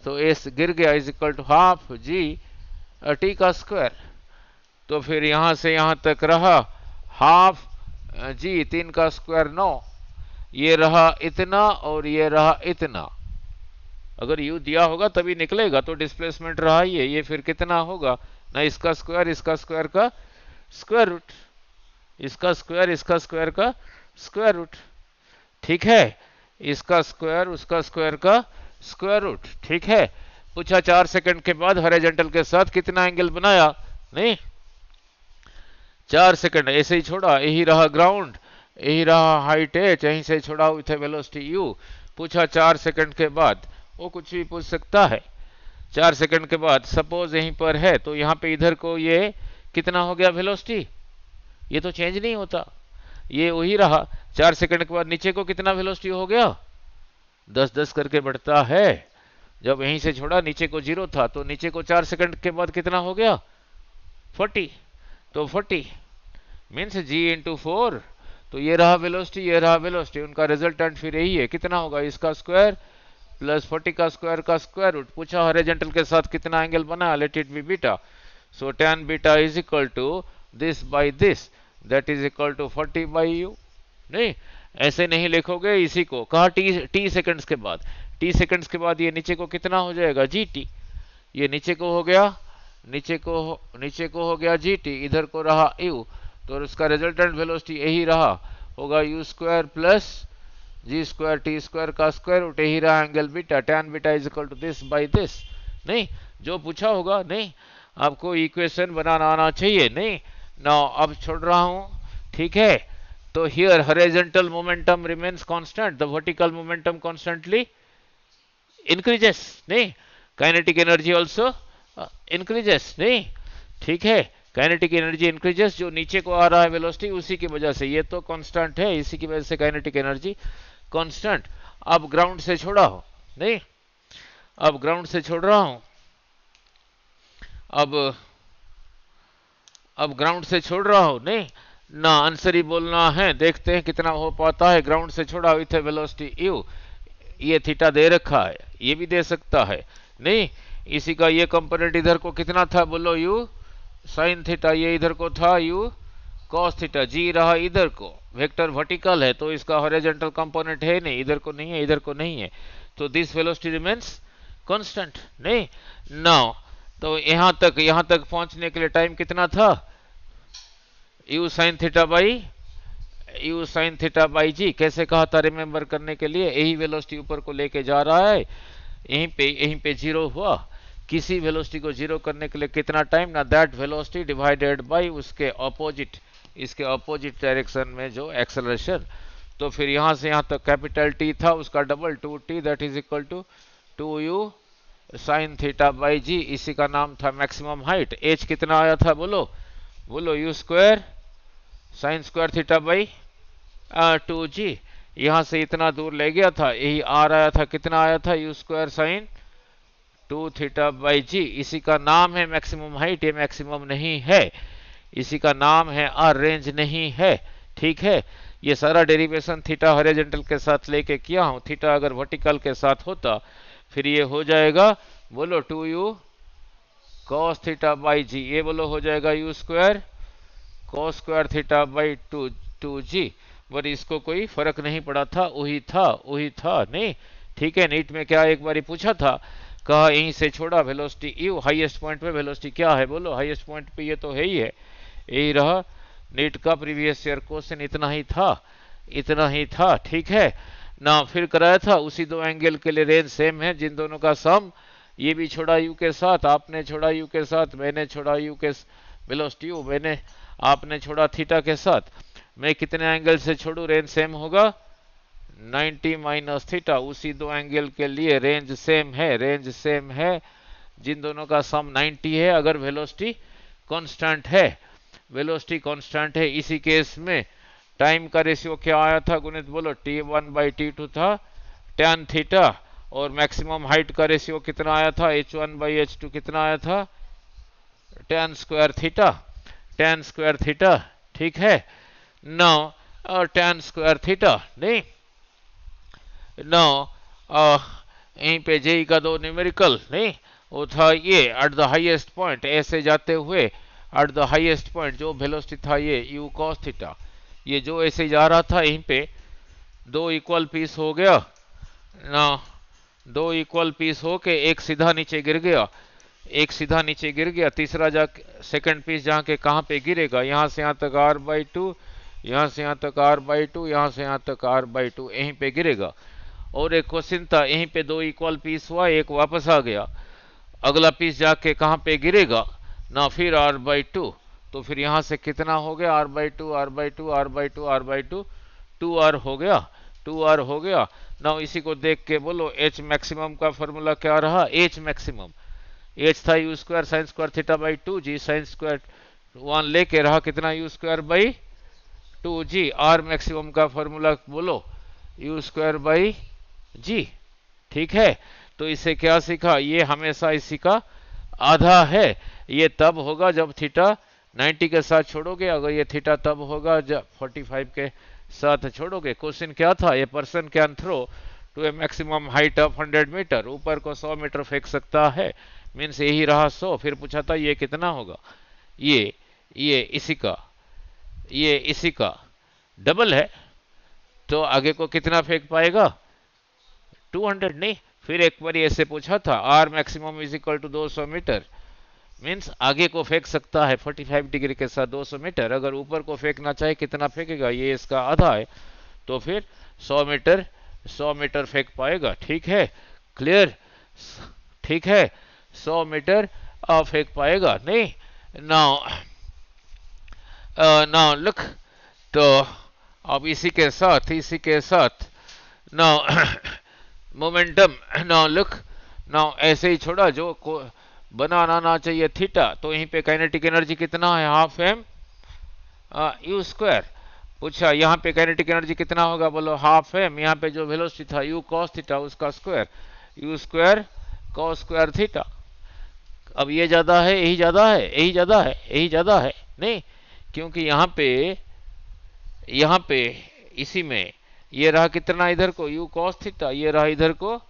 तो एस गिर गया is equal to half G T का स्क्वायर। तो फिर यहां से यहां तक रहा हाफ जी 3 का स्क्वायर 9, ये रहा इतना और ये रहा इतना। अगर यू दिया होगा तभी निकलेगा, तो डिस्प्लेसमेंट रहा ये फिर कितना होगा ना? इसका स्क्वायर का स्क्वायर रूट, इसका स्क्वायर का स्क्वायर रूट। ठीक है, इसका स्क्वायर उसका स्क्वायर का स्क्वायर रूट। ठीक है। पूछा 4 सेकंड के बाद हॉरिजॉन्टल के साथ कितना एंगल बनाया? नहीं, 4 सेकंड ऐसे ही छोड़ा, यही रहा ग्राउंड, यही रहा हाइट h, यहीं से छोड़ा हुई थे वेलोसिटी u। पूछा 4 सेकंड के बाद, वो कुछ भी पूछ सकता है। 4 सेकंड के बाद सपोज यहीं पर है, तो यहाँ पे इधर को ये कितना हो गया वेलोसिटी? ये तो चेंज नहीं होता, ये वही रहा। 4 सेकंड के बाद नीचे को कितना वेलोसिटी हो गया? 10 करके बढ़ता है। जब यहीं से छोड़ा नीचे को 0 था, तो नीचे को 4 सेकंड के बाद कितना हो गया? 40। तो 40 मीन्स g इंटू 4। तो ये रहा वेलोसिटी, ये रहा वेलोसिटी, उनका रिजल्टेंट फिर यही है, कितना होगा? इसका स्क्वायर प्लस 40 का स्क्वायर रूट। पूछा हॉरिजॉन्टल के साथ कितना एंगल बना? Let it be beta. So tan beta is equal to this by this, that is equal to 40 by U. नहीं, ऐसे नहीं लिखोगे इसी को। कहा टी सेकंड्स के बाद, टी सेकंड्स के बाद ये नीचे को कितना हो जाएगा? जीटी। ये नीचे को हो गया, नीचे को हो गया जीटी, इधर को रहा यू, तो उसका रिजल्टेंट वेलोसिटी यही रहा होगा U square plus G square T square का स्क्वायर रूट, यही रहा angle beta. tan beta is equal to this by this. नहीं, जो पूछा होगा, नहीं आपको इक्वेशन बनाना आना चाहिए। नहीं ना, अब छोड़ रहा हूं। ठीक है, तो here horizontal momentum remains constant, the vertical momentum constantly increases. नहीं, काइनेटिक एनर्जी ऑल्सो इंक्रीजेस। नहीं, ठीक है, काइनेटिक एनर्जी इंक्रीजेस, जो नीचे को आ रहा है वेलोसिटी उसी की वजह से, ये तो कांस्टेंट है, इसी की वजह से काइनेटिक एनर्जी कांस्टेंट। अब ग्राउंड से छोड़ा हो, नहीं अब ग्राउंड से छोड़ रहा हूं, अब ग्राउंड से छोड़ रहा हूं। नहीं ना, आंसर ही बोलना है, देखते हैं कितना हो पाता है। ग्राउंड से छोड़ा हुई थे वेलोसिटी यू, ये थीटा दे रखा है, ये भी दे सकता है। नहीं, इसी का ये कंपोनेंट इधर को कितना था बोलो? यू साइन थीटा, ये इधर को था यू कॉस थीटा, जी रहा इधर को। वेक्टर वर्टिकल है तो इसका हॉरिजॉन्टल कंपोनेंट है नहीं, इधर को नहीं है, इधर को नहीं है, तो दिस वेलोसिटी रिमेन्स कांस्टेंट। नहीं नाउ, तो यहां तक पहुंचने के लिए टाइम कितना था? यू साइन थीटा बाई जी। कैसे कहा था रिमेंबर करने के लिए? यही वेलोसिटी ऊपर को लेके जा रहा है, यहीं पे 0 हुआ, किसी वेलोसिटी को जीरो करने के लिए कितना टाइम, ना दैट वेलोसिटी डिवाइडेड बाय उसके ऑपोजिट, इसके ऑपोजिट डायरेक्शन में जो एक्सेलरेशन। तो फिर यहां से यहां तक कैपिटल टी था, उसका double 2t that is equal to 2u sine theta by g, इसी का नाम था मैक्सिमम हाइट। एच कितना आया था बोलो, बोलो you square sine square theta by 2g। यहां से इतना दूर ले गया था, यही आर आया था, कितना आया था, u square sine 2 theta by g, इसी का नाम है मैक्सिमम हाइट। ये मैक्सिमम नहीं है, इसी का नाम है आर, रेंज नहीं है। ठीक है, ये सारा डेरिवेशन थीटा हॉरिजॉन्टल के साथ लेके किया हूं। थीटा अगर वर्टिकल के साथ होता फिर ये हो जाएगा, बोलो 2u कॉस थीटा बाई जी, ये बोलो हो जाएगा you square cos square theta by 2g। But इसको कोई फर्क नहीं पड़ा था, वही था वही था नहीं। ठीक है, नीट में क्या एक बार पूछा था, कहा यहीं से छोड़ा वेलोसिटी यू, हाईएस्ट पॉइंट पे वेलोसिटी क्या है, बोलो हाईएस्ट पॉइंट पे ये तो है ही है, यही रहा नीट का प्रीवियस ईयर क्वेश्चन। इतना ही था, इतना ही था। ठीक है ना, फिर कराया था उसी दो एंगल के लिए रेंज सेम है, जिन दोनों का सम, ये भी छोड़ा यू के साथ, आपने छोड़ा यू के साथ, मैंने छोड़ा यू के वेलोसिटी यू, मैंने आपने छोड़ा थीटा के साथ। मैं कितने एंगल से छोड़ू रेंज सेम होगा, 90 माइनस थीटा। उसी दो एंगल के लिए रेंज सेम है, रेंज सेम है, जिन दोनों का सम 90 है, अगर वेलोसिटी कांस्टेंट है, वेलोसिटी कांस्टेंट है। इसी केस में टाइम का रेशियो क्या आया था गुणित, बोलो t1 बाई t2 था tan थीटा, और मैक्सिमम हाइट का रेशियो कितना आया था, h1 बाई h2 कितना आया था, tan square theta, tan square theta. ठीक है, नाउ tan स्क्वायर थीटा नहीं, नाउ यहीं पे जेई का दो न्यूमेरिकल नहीं, वो था ये एट द हाईएस्ट पॉइंट, ऐसे जाते हुए एट द हाईएस्ट पॉइंट जो वेलोसिटी था ये u cos थीटा, ये जो ऐसे जा रहा था, यहीं पे दो इक्वल पीस हो गया ना, दो इक्वल पीस हो के एक सीधा नीचे गिर गया, एक सीधा नीचे गिर गया, तीसरा जा सेकंड पीस जहाँ के कहाँ पे गिरेगा, यहाँ से यहाँ तक r बाई 2, यहाँ से यहाँ तक r बाई 2, यहाँ से यहाँ तक r बाई 2, यहीं पे गिरेगा। और एक क्वेश्चन था, यहीं पे दो इक्वल पीस हुआ, एक वापस आ गया, अगला पीस जाके कहाँ पे गिरेगा ना, फिर r बाई 2। तो फिर यहाँ से कितना हो गया, r by 2 r by 2 r by 2 r by 2, 2r हो गया, 2r हो गया ना। इसी को देख के बोलो h मैक्सिमम का फॉर्मूला क्या रहा, h मैक्सिमम, h था u square sine square theta by 2g, sine square 1 लेके रहा कितना, you square by 2g। r maximum का फॉर्मूला बोलो यू स्क्वायर बाई जी। ठीक है, तो इसे क्या सीखा, ये हमेशा इसी का आधा है। ये तब होगा जब थीटा 90 के साथ छोड़ोगे, अगर ये थीटा तब होगा जब 45 के साथ छोड़ोगे। क्वेश्चन क्या था, a person can throw to a maximum height of 100 meter, ऊपर को 100 मीटर फेंक सकता है, मीन्स यही रहा 100। फिर पूछा था ये कितना होगा, ये इसी का, ये इसी का डबल है, तो आगे को कितना फेंक पाएगा, 200 नहीं। फिर एक बार ऐसे पूछा था, R maximum is equal to 200 meter, means आगे को फेंक सकता है 45 डिग्री के साथ 200 मीटर। अगर ऊपर को फेंकना चाहे कितना फेंकेगा, ये इसका आधा है, तो फिर 100 मीटर फेंक पाएगा। ठीक है, क्लियर, ठीक है, 100 मीटर फेंक पाएगा नहीं। नाउ नाउ लुक, तो अब इसी के साथ now momentum, now look, now ऐसे ही छोड़ा, जो को बनाना ना चाहिए थीटा, तो यहीं पे काइनेटिक एनर्जी कितना है, हाफ एम यू स्क्वायर। पूछा यहाँ पे काइनेटिक एनर्जी कितना होगा, बोलो हाफ एम, यहाँ पे जो वेलोसिटी था यू कॉस थीटा, उसका square, you square cos square theta. अब ये ज्यादा है, यही ज्यादा है, यही ज्यादा है, यही ज्यादा है नहीं, क्योंकि यहाँ पे इसी में ये रहा कितना, इधर को यू कॉस थीटा, ये रहा इधर को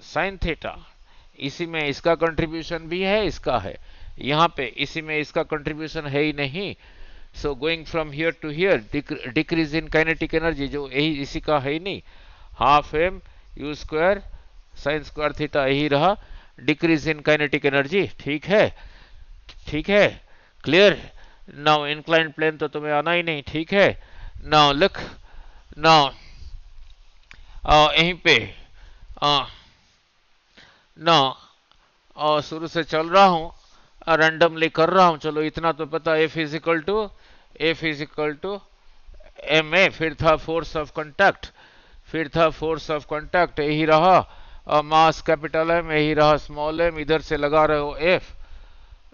साइन थीटा, इसी में इसका कंट्रीब्यूशन भी है, इसका है, यहाँ पे इसी में इसका कंट्रीब्यूशन है ही नहीं। So going from here to here, decrease in kinetic energy, जो यही इसी का है ही नहीं, half M U square sine square theta, यही रहा डिक्रीज इन काइनेटिक एनर्जी। ठीक है, ठीक है, क्लियर। नाउ इंक्लाइंड प्लेन तो तुम्हें आना ही नहीं। ठीक है, नाउ लुक, नाउ यहीं पे नाउ और शुरू से चल रहा हूँ, रैंडमली कर रहा हूँ, चलो इतना तो पता, F is equal to M A, फिर था फोर्स ऑफ कांटेक्ट, यही रहा, और मास कैपिटल एम, यही रहा स्मॉल एम, इधर से लगा रहे हो एफ,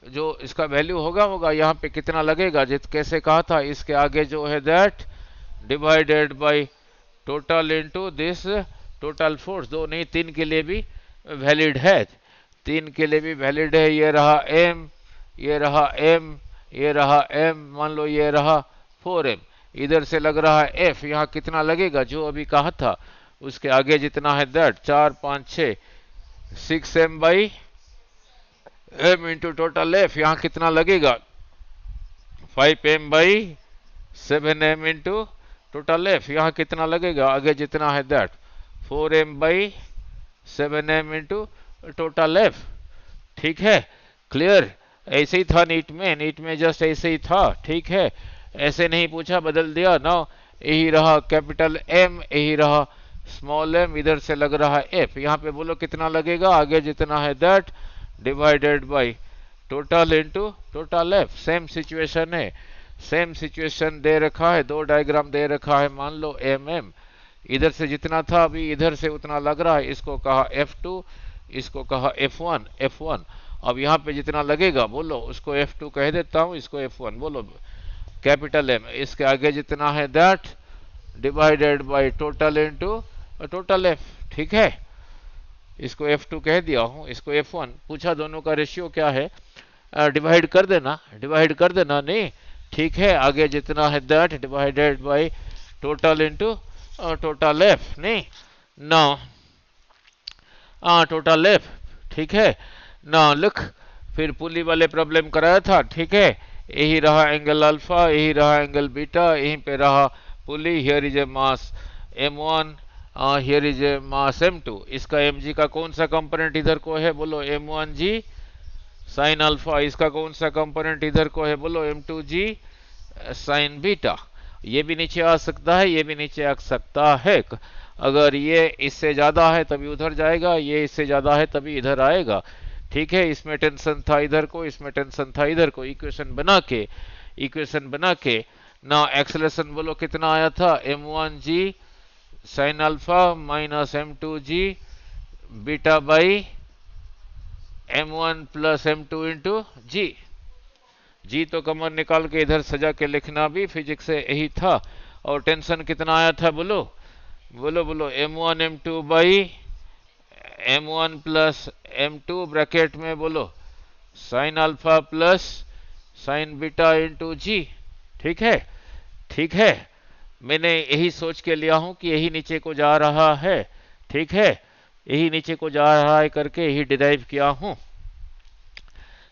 जो इसका वैल्यू होगा होगा यहाँ पे कितना लगेगा, जित कैसे कहा था, इसके आगे जो है that divided by total into this total force. दो नहीं, तीन के लिए भी वैलिड है, तीन के लिए भी वैलिड है। ये रहा एम, ये रहा एम, ये रहा एम, मान लो ये रहा 4m, इधर से लग रहा है एफ, यहाँ कितना लगेगा जो अभी कहा था, उसके आगे जितना है दैट 4 5 6 6m बाई एम इंटू टोटल एफ, यहाँ कितना लगेगा 5m by 7m into total F, यहाँ कितना लगेगा आगे जितना है that 4m by 7m into total F. ठीक है, क्लियर। ऐसे ही था नीट में जस्ट ऐसे ही था, ठीक है, ऐसे नहीं पूछा, बदल दिया ना, यही रहा कैपिटल एम, यही रहा स्मॉल एम, इधर से लग रहा है एफ, यहाँ पे बोलो कितना लगेगा आगे जितना है that divided by total into total F. Same situation है, सेम सिचुएशन दे रखा है, दो डायग्राम दे रखा है, मान लो एम एम, इधर से जितना था अभी इधर से उतना लग रहा है, इसको कहा F2, इसको कहा F1। अब यहाँ पे जितना लगेगा बोलो उसको F2 कह देता हूँ, इसको F1 बोलो, कैपिटल एम, इसके आगे जितना है that divided by total into total F. ठीक है, इसको F2 कह दिया हूँ, इसको F1 पूछा, दोनों का रेशियो क्या है, डिवाइड कर देना, डिवाइड कर देना, नहीं ठीक है, आगे जितना है that divided by total into total F, नहीं ना टोटल एफ। ठीक है ना, लिख, फिर पुली वाले प्रॉब्लम कराया था, ठीक है, यही रहा एंगल अल्फा, यही रहा एंगल बीटा, यहीं पे रहा pulley, here is a mass m1, here is a mass m2, इसका mg का कौन सा कंपोनेंट इधर को है बोलो m1g साइन अल्फा, इसका कौन सा कंपोनेंट इधर को है बोलो m2g साइन बीटा। ये भी नीचे आ सकता है, ये भी नीचे आ सकता है, अगर ये इससे ज्यादा है तभी उधर जाएगा, ये इससे ज्यादा है तभी इधर आएगा। ठीक है, इसमें टेंशन था इधर को, इसमें टेंशन था इधर को, इक्वेशन बना के ना एक्सेलरेशन बोलो कितना आया था m1g sine alpha minus m2g beta by m1 plus m2 into g तो कमर निकाल के इधर सजा के लिखना भी फिजिक्स से यही था। और टेंशन कितना आया था बोलो बोलो m1 m2 by m1 plus m2 bracket में बोलो sine alpha plus sine beta into g. ठीक है, मैंने यही सोच के लिया हूं कि यही नीचे को जा रहा है, ठीक है, यही नीचे को जा रहा है करके यही डिराइव किया हूं,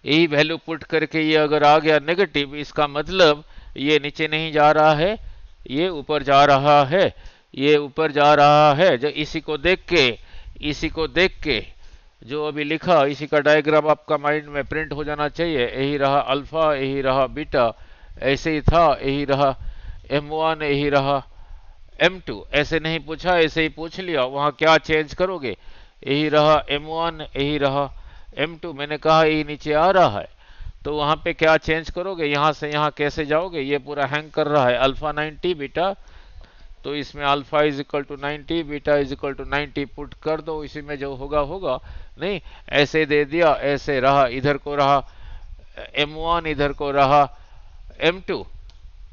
यही वैल्यू पुट करके ये अगर आ गया नेगेटिव, इसका मतलब ये नीचे नहीं जा रहा है, ये ऊपर जा रहा है, ये ऊपर जा रहा है। जो इसी को देख के जो अभी लिखा, इसी का डायग्राम आपका माइंड में प्रिंट हो जाना चाहिए, यही रहा अल्फा, यही रहा बीटा, ऐसे ही था, यही रहा m1, यही रहा m2, ऐसे नहीं पूछा, ऐसे ही पूछ लिया, वहां क्या चेंज करोगे, यही रहा m1, यही रहा m2, मैंने कहा यही नीचे आ रहा है, तो वहां पे क्या चेंज करोगे, यहां से यहां कैसे जाओगे, ये पूरा हैंग कर रहा है, अल्फा 90 बीटा, तो इसमें alpha is equal to 90, beta is equal to 90 put कर दो, इसी में जो होगा नहीं, ऐसे दे दिया, ऐसे रहा, इधर को रहा m1, इधर को रहा m2,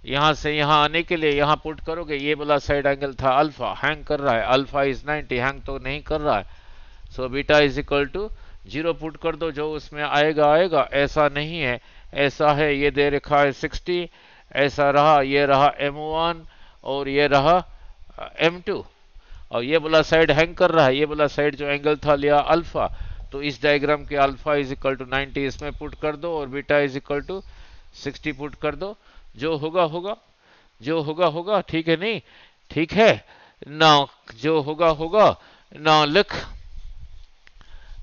यहां से यहां आने के लिए यहां पुट करोगे, ये वाला साइड एंगल था अल्फा, हैंग कर रहा है, अल्फा इज 90, हैंग तो नहीं कर रहा है, so beta is equal to 0 put कर दो, जो उसमें आएगा, ऐसा नहीं है, ऐसा है, ये दे रखा है 60, ऐसा रहा, ये रहा m1 और ये रहा m2, और ये वाला साइड हैंग कर रहा है, ये वाला साइड जो एंगल था लिया अल्फा, तो इस डायग्राम के अल्फा इज इक्वल टू 90 इसमें पुट कर दो, और beta is equal to 60 put कर दो, जो होगा, ठीक है, नहीं ठीक है ना, जो होगा ना, लिख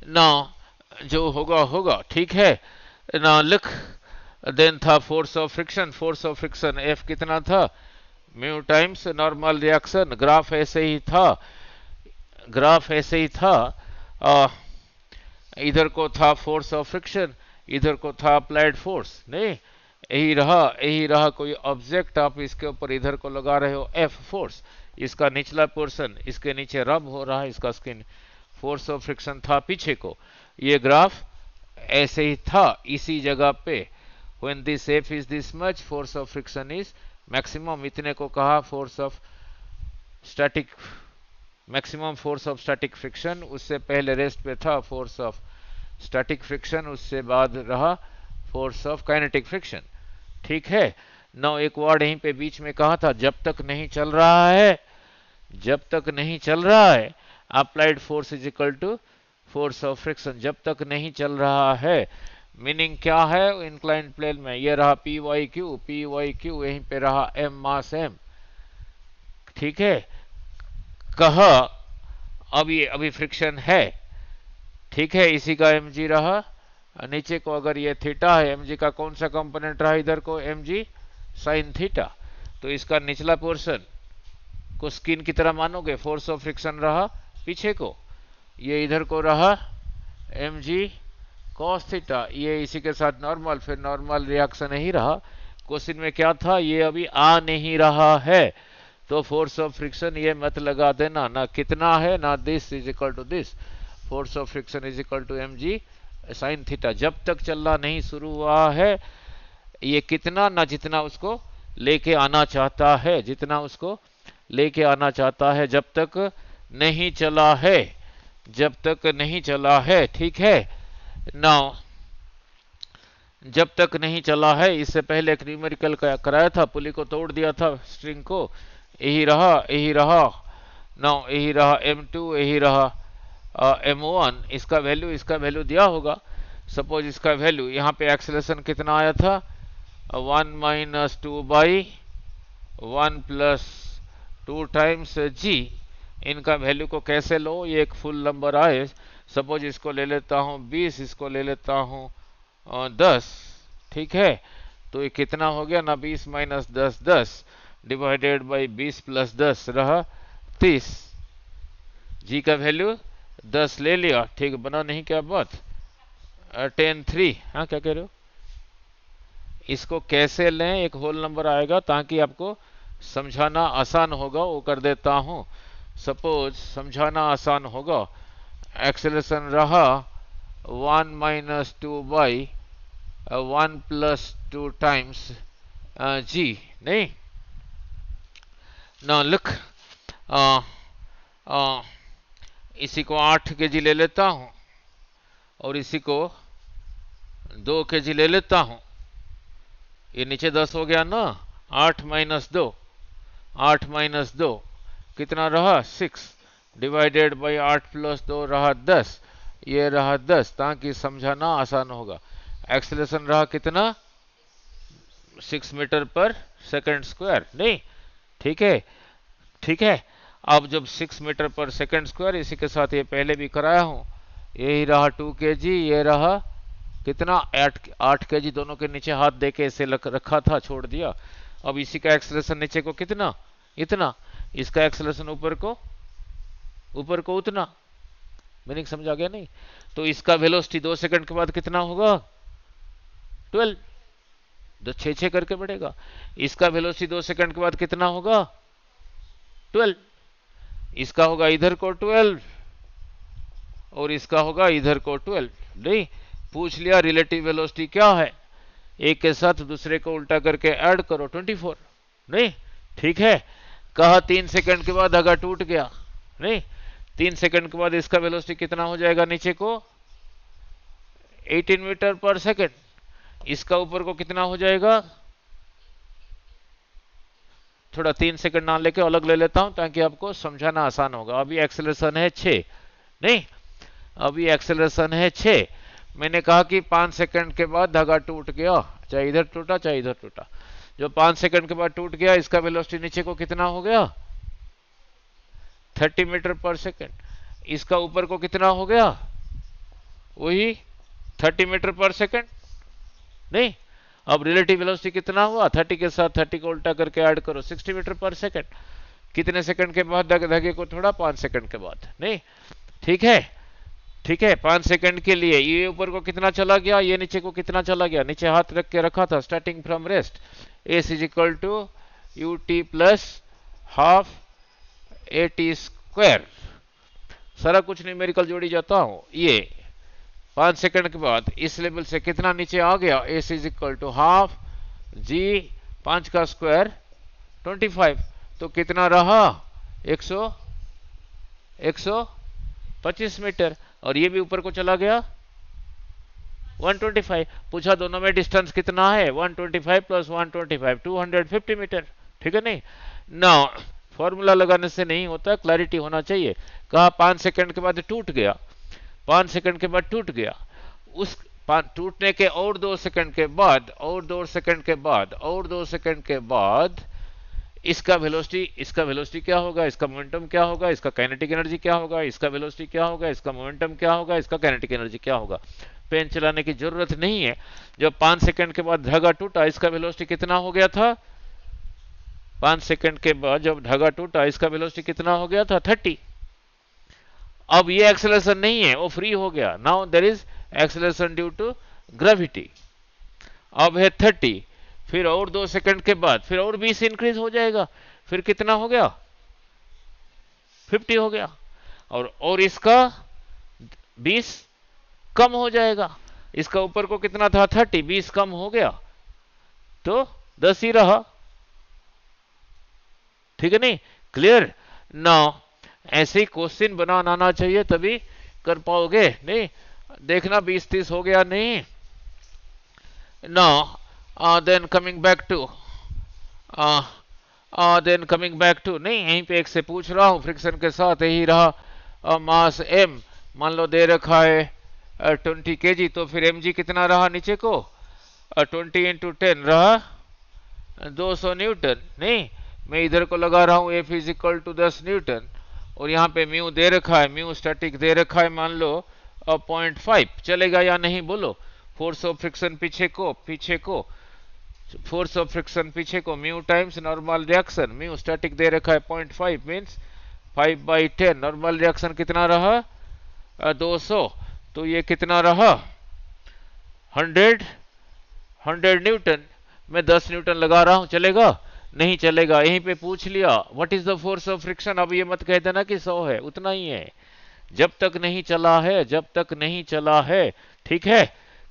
ना, जो होगा, ठीक है ना, लिख, देन था फोर्स ऑफ फ्रिक्शन, एफ कितना था, mu times normal reaction, graph ऐसे ही था, इधर को था फोर्स ऑफ फ्रिक्शन, इधर को था अप्लाइड फोर्स, नहीं यही रहा कोई ऑब्जेक्ट, आप इसके ऊपर इधर को लगा रहे हो एफ फोर्स, इसका निचला पोर्शन इसके नीचे रब हो रहा है, इसका स्किन फोर्स ऑफ फ्रिक्शन था पीछे को। ये ग्राफ ऐसे ही था इसी जगह पे। When this F is this much, force of friction is maximum, इतने को कहा force of static, maximum force of static friction. उससे पहले रेस्ट पे था फोर्स ऑफ स्टैटिक फ्रिक्शन, उससे बाद रहा फोर्स ऑफ काइनेटिक फ्रिक्शन। ठीक है। नौ एक वर्ड यहीं पे बीच में कहा था, जब तक नहीं चल रहा है, जब तक नहीं चल रहा है, applied force is equal to force of friction, जब तक नहीं चल रहा है। मीनिंग क्या है, इंक्लाइंड प्लेन में ये रहा पी वाई क्यू, यहीं पे रहा एम मास एम। ठीक है। कहा अभी फ्रिक्शन है, ठीक है, इसी का एम जी रहा। नीचे को अगर ये थीटा है, एम जी का कौन सा कंपोनेंट रहा, इधर को एम जी साइन थीटा, तो इसका निचला पोर्शन को स्किन की तरह मानोगे, फोर्स ऑफ फ्रिक्शन रहा पीछे को, ये इधर को रहा एम जी कॉस थीटा, ये इसी के साथ नॉर्मल, फिर नॉर्मल रिएक्शन ही रहा। क्वेश्चन में क्या था, ये अभी आ नहीं रहा है, तो फोर्स ऑफ फ्रिक्शन ये मत लगा देना, ना कितना है ना this is equal to this, force of friction is equal to M G sine theta. जब तक चलना नहीं शुरू हुआ है, ये कितना ना जितना उसको लेके आना चाहता है, जितना उसको लेके आना चाहता है, जब तक नहीं चला है, जब तक नहीं चला है। ठीक है। नाउ जब तक नहीं चला है, इससे पहले एक न्यूमेरिकल कराया था, पुली को तोड़ दिया था स्ट्रिंग को, यही रहा नाउ यही रहा m2, यही रहा m1, इसका वैल्यू दिया होगा। सपोज इसका वैल्यू यहाँ पे एक्सेलरेशन कितना आया था, 1 माइनस 2 बाई 1 प्लस 2 टाइम्स जी। इनका वैल्यू को कैसे लो, ये एक फुल नंबर आए, सपोज इसको ले लेता हूँ 20, इसको ले लेता हूँ 10। ठीक है। तो ये कितना हो गया ना, 20 माइनस 10 10 डिवाइडेड बाई 20 प्लस 10 रहा 30। जी का वैल्यू 10 ले लिया, ठीक बना नहीं क्या बात, 10 3। हाँ क्या कह रहे हो, इसको कैसे लें, एक होल नंबर आएगा ताकि आपको समझाना आसान होगा, वो कर देता हूं। सपोज समझाना आसान होगा, एक्सेलरेशन रहा 1 माइनस 2 बाई 1 प्लस 2 टाइम्स जी, नहीं ना लिख, इसी को 8 kg ले लेता हूं और इसी को 2 kg ले लेता हूं, ये नीचे 10 हो गया ना, 8 माइनस 2, 8 माइनस 2 कितना रहा 6, डिवाइडेड बाई 8 प्लस 2 रहा 10, ये रहा 10, ताकि समझाना आसान होगा। एक्सेलरेशन रहा कितना, 6 मीटर पर सेकंड स्क्वायर, नहीं ठीक है। ठीक है। अब जब 6 मीटर पर सेकंड स्क्वायर, इसी के साथ ये पहले भी कराया हूं, यही रहा 2 kg, ये रहा कितना 8 kg, दोनों के नीचे हाथ देके ऐसे रखा था, छोड़ दिया। अब इसी का एक्सेलरेशन नीचे को कितना, इतना, इसका एक्सेलरेशन ऊपर को उतना। मीनिंग समझ आ गया नहीं, तो इसका वेलोसिटी 2 सेकंड के बाद कितना होगा 12, 6 करके बढ़ेगा। इसका वेलोसिटी 2 सेकंड के बाद कितना होगा 12, इसका होगा इधर को 12 और इसका होगा इधर को 12। नहीं, पूछ लिया रिलेटिव वेलोसिटी क्या है, एक के साथ दूसरे को उल्टा करके ऐड करो 24। नहीं ठीक है। कहा 3 सेकंड के बाद धागा टूट गया, नहीं 3 सेकंड के बाद इसका वेलोसिटी कितना हो जाएगा, नीचे को 18 मीटर पर सेकंड, इसका ऊपर को कितना हो जाएगा, थोड़ा 3 सेकंड ना लेके अलग ले लेता हूं ताकि आपको समझाना आसान होगा। अभी एक्सेलरेशन है 6, नहीं अभी एक्सेलरेशन है 6, मैंने कहा कि 5 सेकंड के बाद धागा टूट गया, चाहे इधर टूटा चाहे इधर टूटा, जो 5 सेकंड के बाद टूट गया, इसका वेलोसिटी नीचे को कितना हो गया 30 मीटर पर सेकंड, इसका ऊपर को कितना हो गया वही 30 मीटर पर सेकंड। नहीं, अब रिलेटिव वेलोसिटी कितना हुआ, 30 के साथ 30 को उल्टा करके ऐड करो 60 मीटर पर सेकंड। कितने सेकंड के बाद धागे को थोड़ा, 5 सेकंड के बाद। नहीं ठीक है। ठीक है, 5 सेकंड के लिए ये ऊपर को कितना चला गया, ये नीचे को कितना चला गया, नीचे हाथ रख के रखा था starting from rest, S is equal to U T plus half A T square, सारा कुछ न्यूमेरिकल जोड़ी जाता हूं, ये 5 सेकंड के बाद इस लेवल से कितना नीचे आ गया, S is equal to half g 5 का स्क्वायर 25, तो कितना रहा 125 मीटर, और ये भी ऊपर को चला गया 125। पूछा दोनों में डिस्टेंस कितना है, 125 प्लस 125 250 मीटर, ठीक है नहीं ना। फॉर्मूला लगाने से नहीं होता, क्लैरिटी होना चाहिए। कहा 5 सेकंड के बाद टूट गया, 5 सेकंड के बाद टूट गया, उस टूटने के और 2 सेकंड के बाद, और 2 सेकंड के बाद, और 2 सेकंड के बाद इसका वेलोसिटी क्या होगा, इसका मोमेंटम क्या होगा, इसका काइनेटिक एनर्जी क्या होगा, इसका वेलोसिटी क्या होगा, इसका मोमेंटम क्या होगा, इसका काइनेटिक एनर्जी क्या होगा। पेन चलाने की जरूरत नहीं है। जब 5 सेकंड के बाद धागा टूटा, इसका वेलोसिटी कितना हो गया था, 5 सेकंड के बाद जब धागा टूटा इसका वेलोसिटी कितना हो गया था 30। अब ये एक्सेलरेशन नहीं है, वो फ्री हो गया, now there is acceleration due to gravity, अब है 30, फिर और 2 सेकंड के बाद फिर और 20 इंक्रीज हो जाएगा, फिर कितना हो गया 50 हो गया, और इसका 20 कम हो जाएगा, इसका ऊपर को कितना था 30, 20 कम हो गया तो 10 ही रहा, ठीक है नहीं, क्लियर ना। ऐसे ही क्वेश्चन बनाना आना चाहिए तभी कर पाओगे, नहीं देखना 20-30 हो गया नहीं ना। देन कमिंग बैक टू नहीं, यहीं पे एक से पूछ रहा हूं, फ्रिक्शन के साथ यही रहा, मास m मान लो दे रखा है 20 kg, तो फिर mg कितना रहा नीचे को 20 इंटू 10 रहा 200 न्यूटन, नहीं मैं इधर को लगा रहा हूं F is equal to 10 newton, और यहाँ पे म्यू दे रखा है, म्यू स्टैटिक दे रखा है मान लो 0.5, चलेगा या नहीं बोलो। फोर्स ऑफ फ्रिक्शन पीछे को फोर्स ऑफ फ्रिक्शन पीछे को mu times normal reaction, mu static दे रखा है 0.5 मीन्स 5/10, नॉर्मल रिएक्शन कितना रहा 200, तो ये कितना रहा 100 न्यूटन, मैं 10 न्यूटन लगा रहा हूं, चलेगा नहीं चलेगा। यहीं पे पूछ लिया what is the force of friction, अब ये मत कह देना कि 100 है, उतना ही है, जब तक नहीं चला है, जब तक नहीं चला है, ठीक है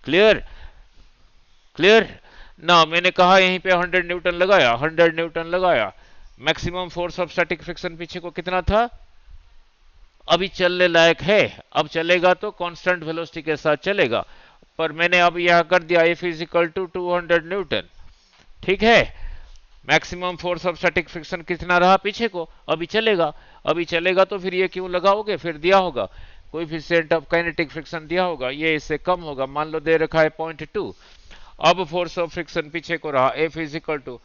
क्लियर ना। मैंने कहा यहीं पे 100 न्यूटन लगाया, 100 न्यूटन लगाया, maximum force of static friction पीछे को कितना था, अभी चलने लायक है, अब चलेगा तो कांस्टेंट वेलोसिटी के साथ चलेगा, पर मैंने अब यहां कर दिया F is equal to 200 newton, ठीक है। Maximum force of static friction कितना रहा पीछे को, अभी चलेगा तो फिर ये क्यों लगाओगे, फिर दिया होगा कोएफिशिएंट ऑफ काइनेटिक फ्रिक्शन दिया होगा, ये इससे कम होगा, मान लो दे रखा है 0.2, अब फोर्स ऑफ फ्रिक्शन पीछे को रहा F is equal to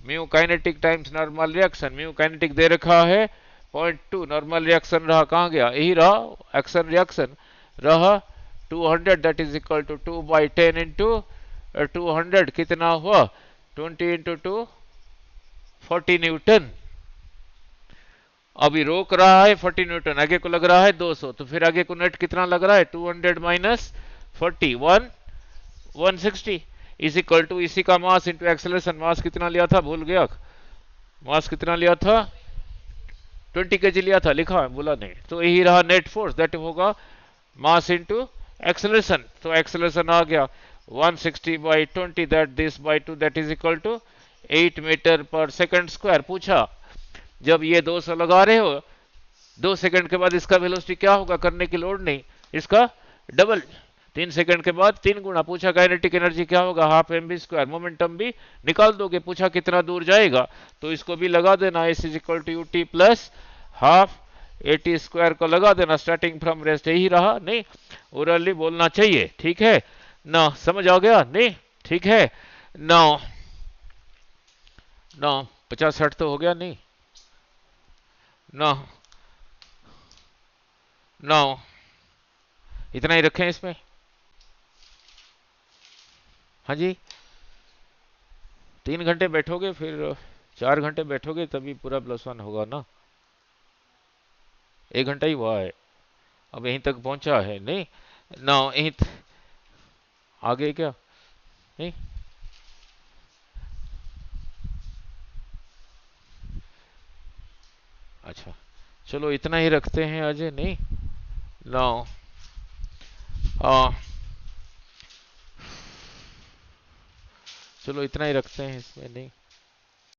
mu kinetic times normal reaction, mu kinetic दे रखा है 0.2, नॉर्मल रिएक्शन रहा कहां गया, यही रहा एक्शन रिएक्शन रहा 200, that is equal to 2/10 into 200 कितना हुआ 20 इंटू 2 40 न्यूटन, अभी रोक रहा है 40 न्यूटन, आगे को लग रहा है 200, तो फिर आगे को नेट कितना लग रहा है 200 माइनस 40 160 इज इक्वल टू इसी का मास इंटू एक्सेलरेशन, मास कितना लिया था भूल गया, मास कितना लिया था 20 kg लिया था, लिखा है बोला नहीं, तो यही रहा नेट फोर्स, दैट होगा मास इंटू एक्सेलरेशन, तो एक्सेलरेशन आ गया 160/20 that this by 2 that is equal to 8 metre per second square. पूछा जब ये 200 लगा रहे हो 2 सेकंड के बाद इसका वेलोसिटी क्या होगा, करने की लोड नहीं, इसका डबल, 3 सेकंड के बाद 3 गुना। पूछा काइनेटिक एनर्जी क्या होगा हाफ mv², मोमेंटम भी निकाल दोगे, पूछा कितना दूर जाएगा, तो इसको भी लगा देना S is equal to ut plus half at² को लगा देना, स्टार्टिंग फ्रॉम रेस्ट, यही रहा नहीं, ओरली बोलना चाहिए, ठीक है ना, समझ आ गया नहीं, ठीक है ना 50-60 तो हो गया नहीं ना इतना ही रखें इसमें, हाँ जी 3 घंटे बैठोगे फिर 4 घंटे बैठोगे तभी पूरा +1 होगा ना, 1 घंटा ही हुआ है, अब यहीं तक पहुंचा है नहीं। नाउ आगे क्या नहीं। अच्छा, चलो इतना ही रखते हैं अजय नहीं। नाउ आ चलो इतना ही रखते हैं इसमें नहीं।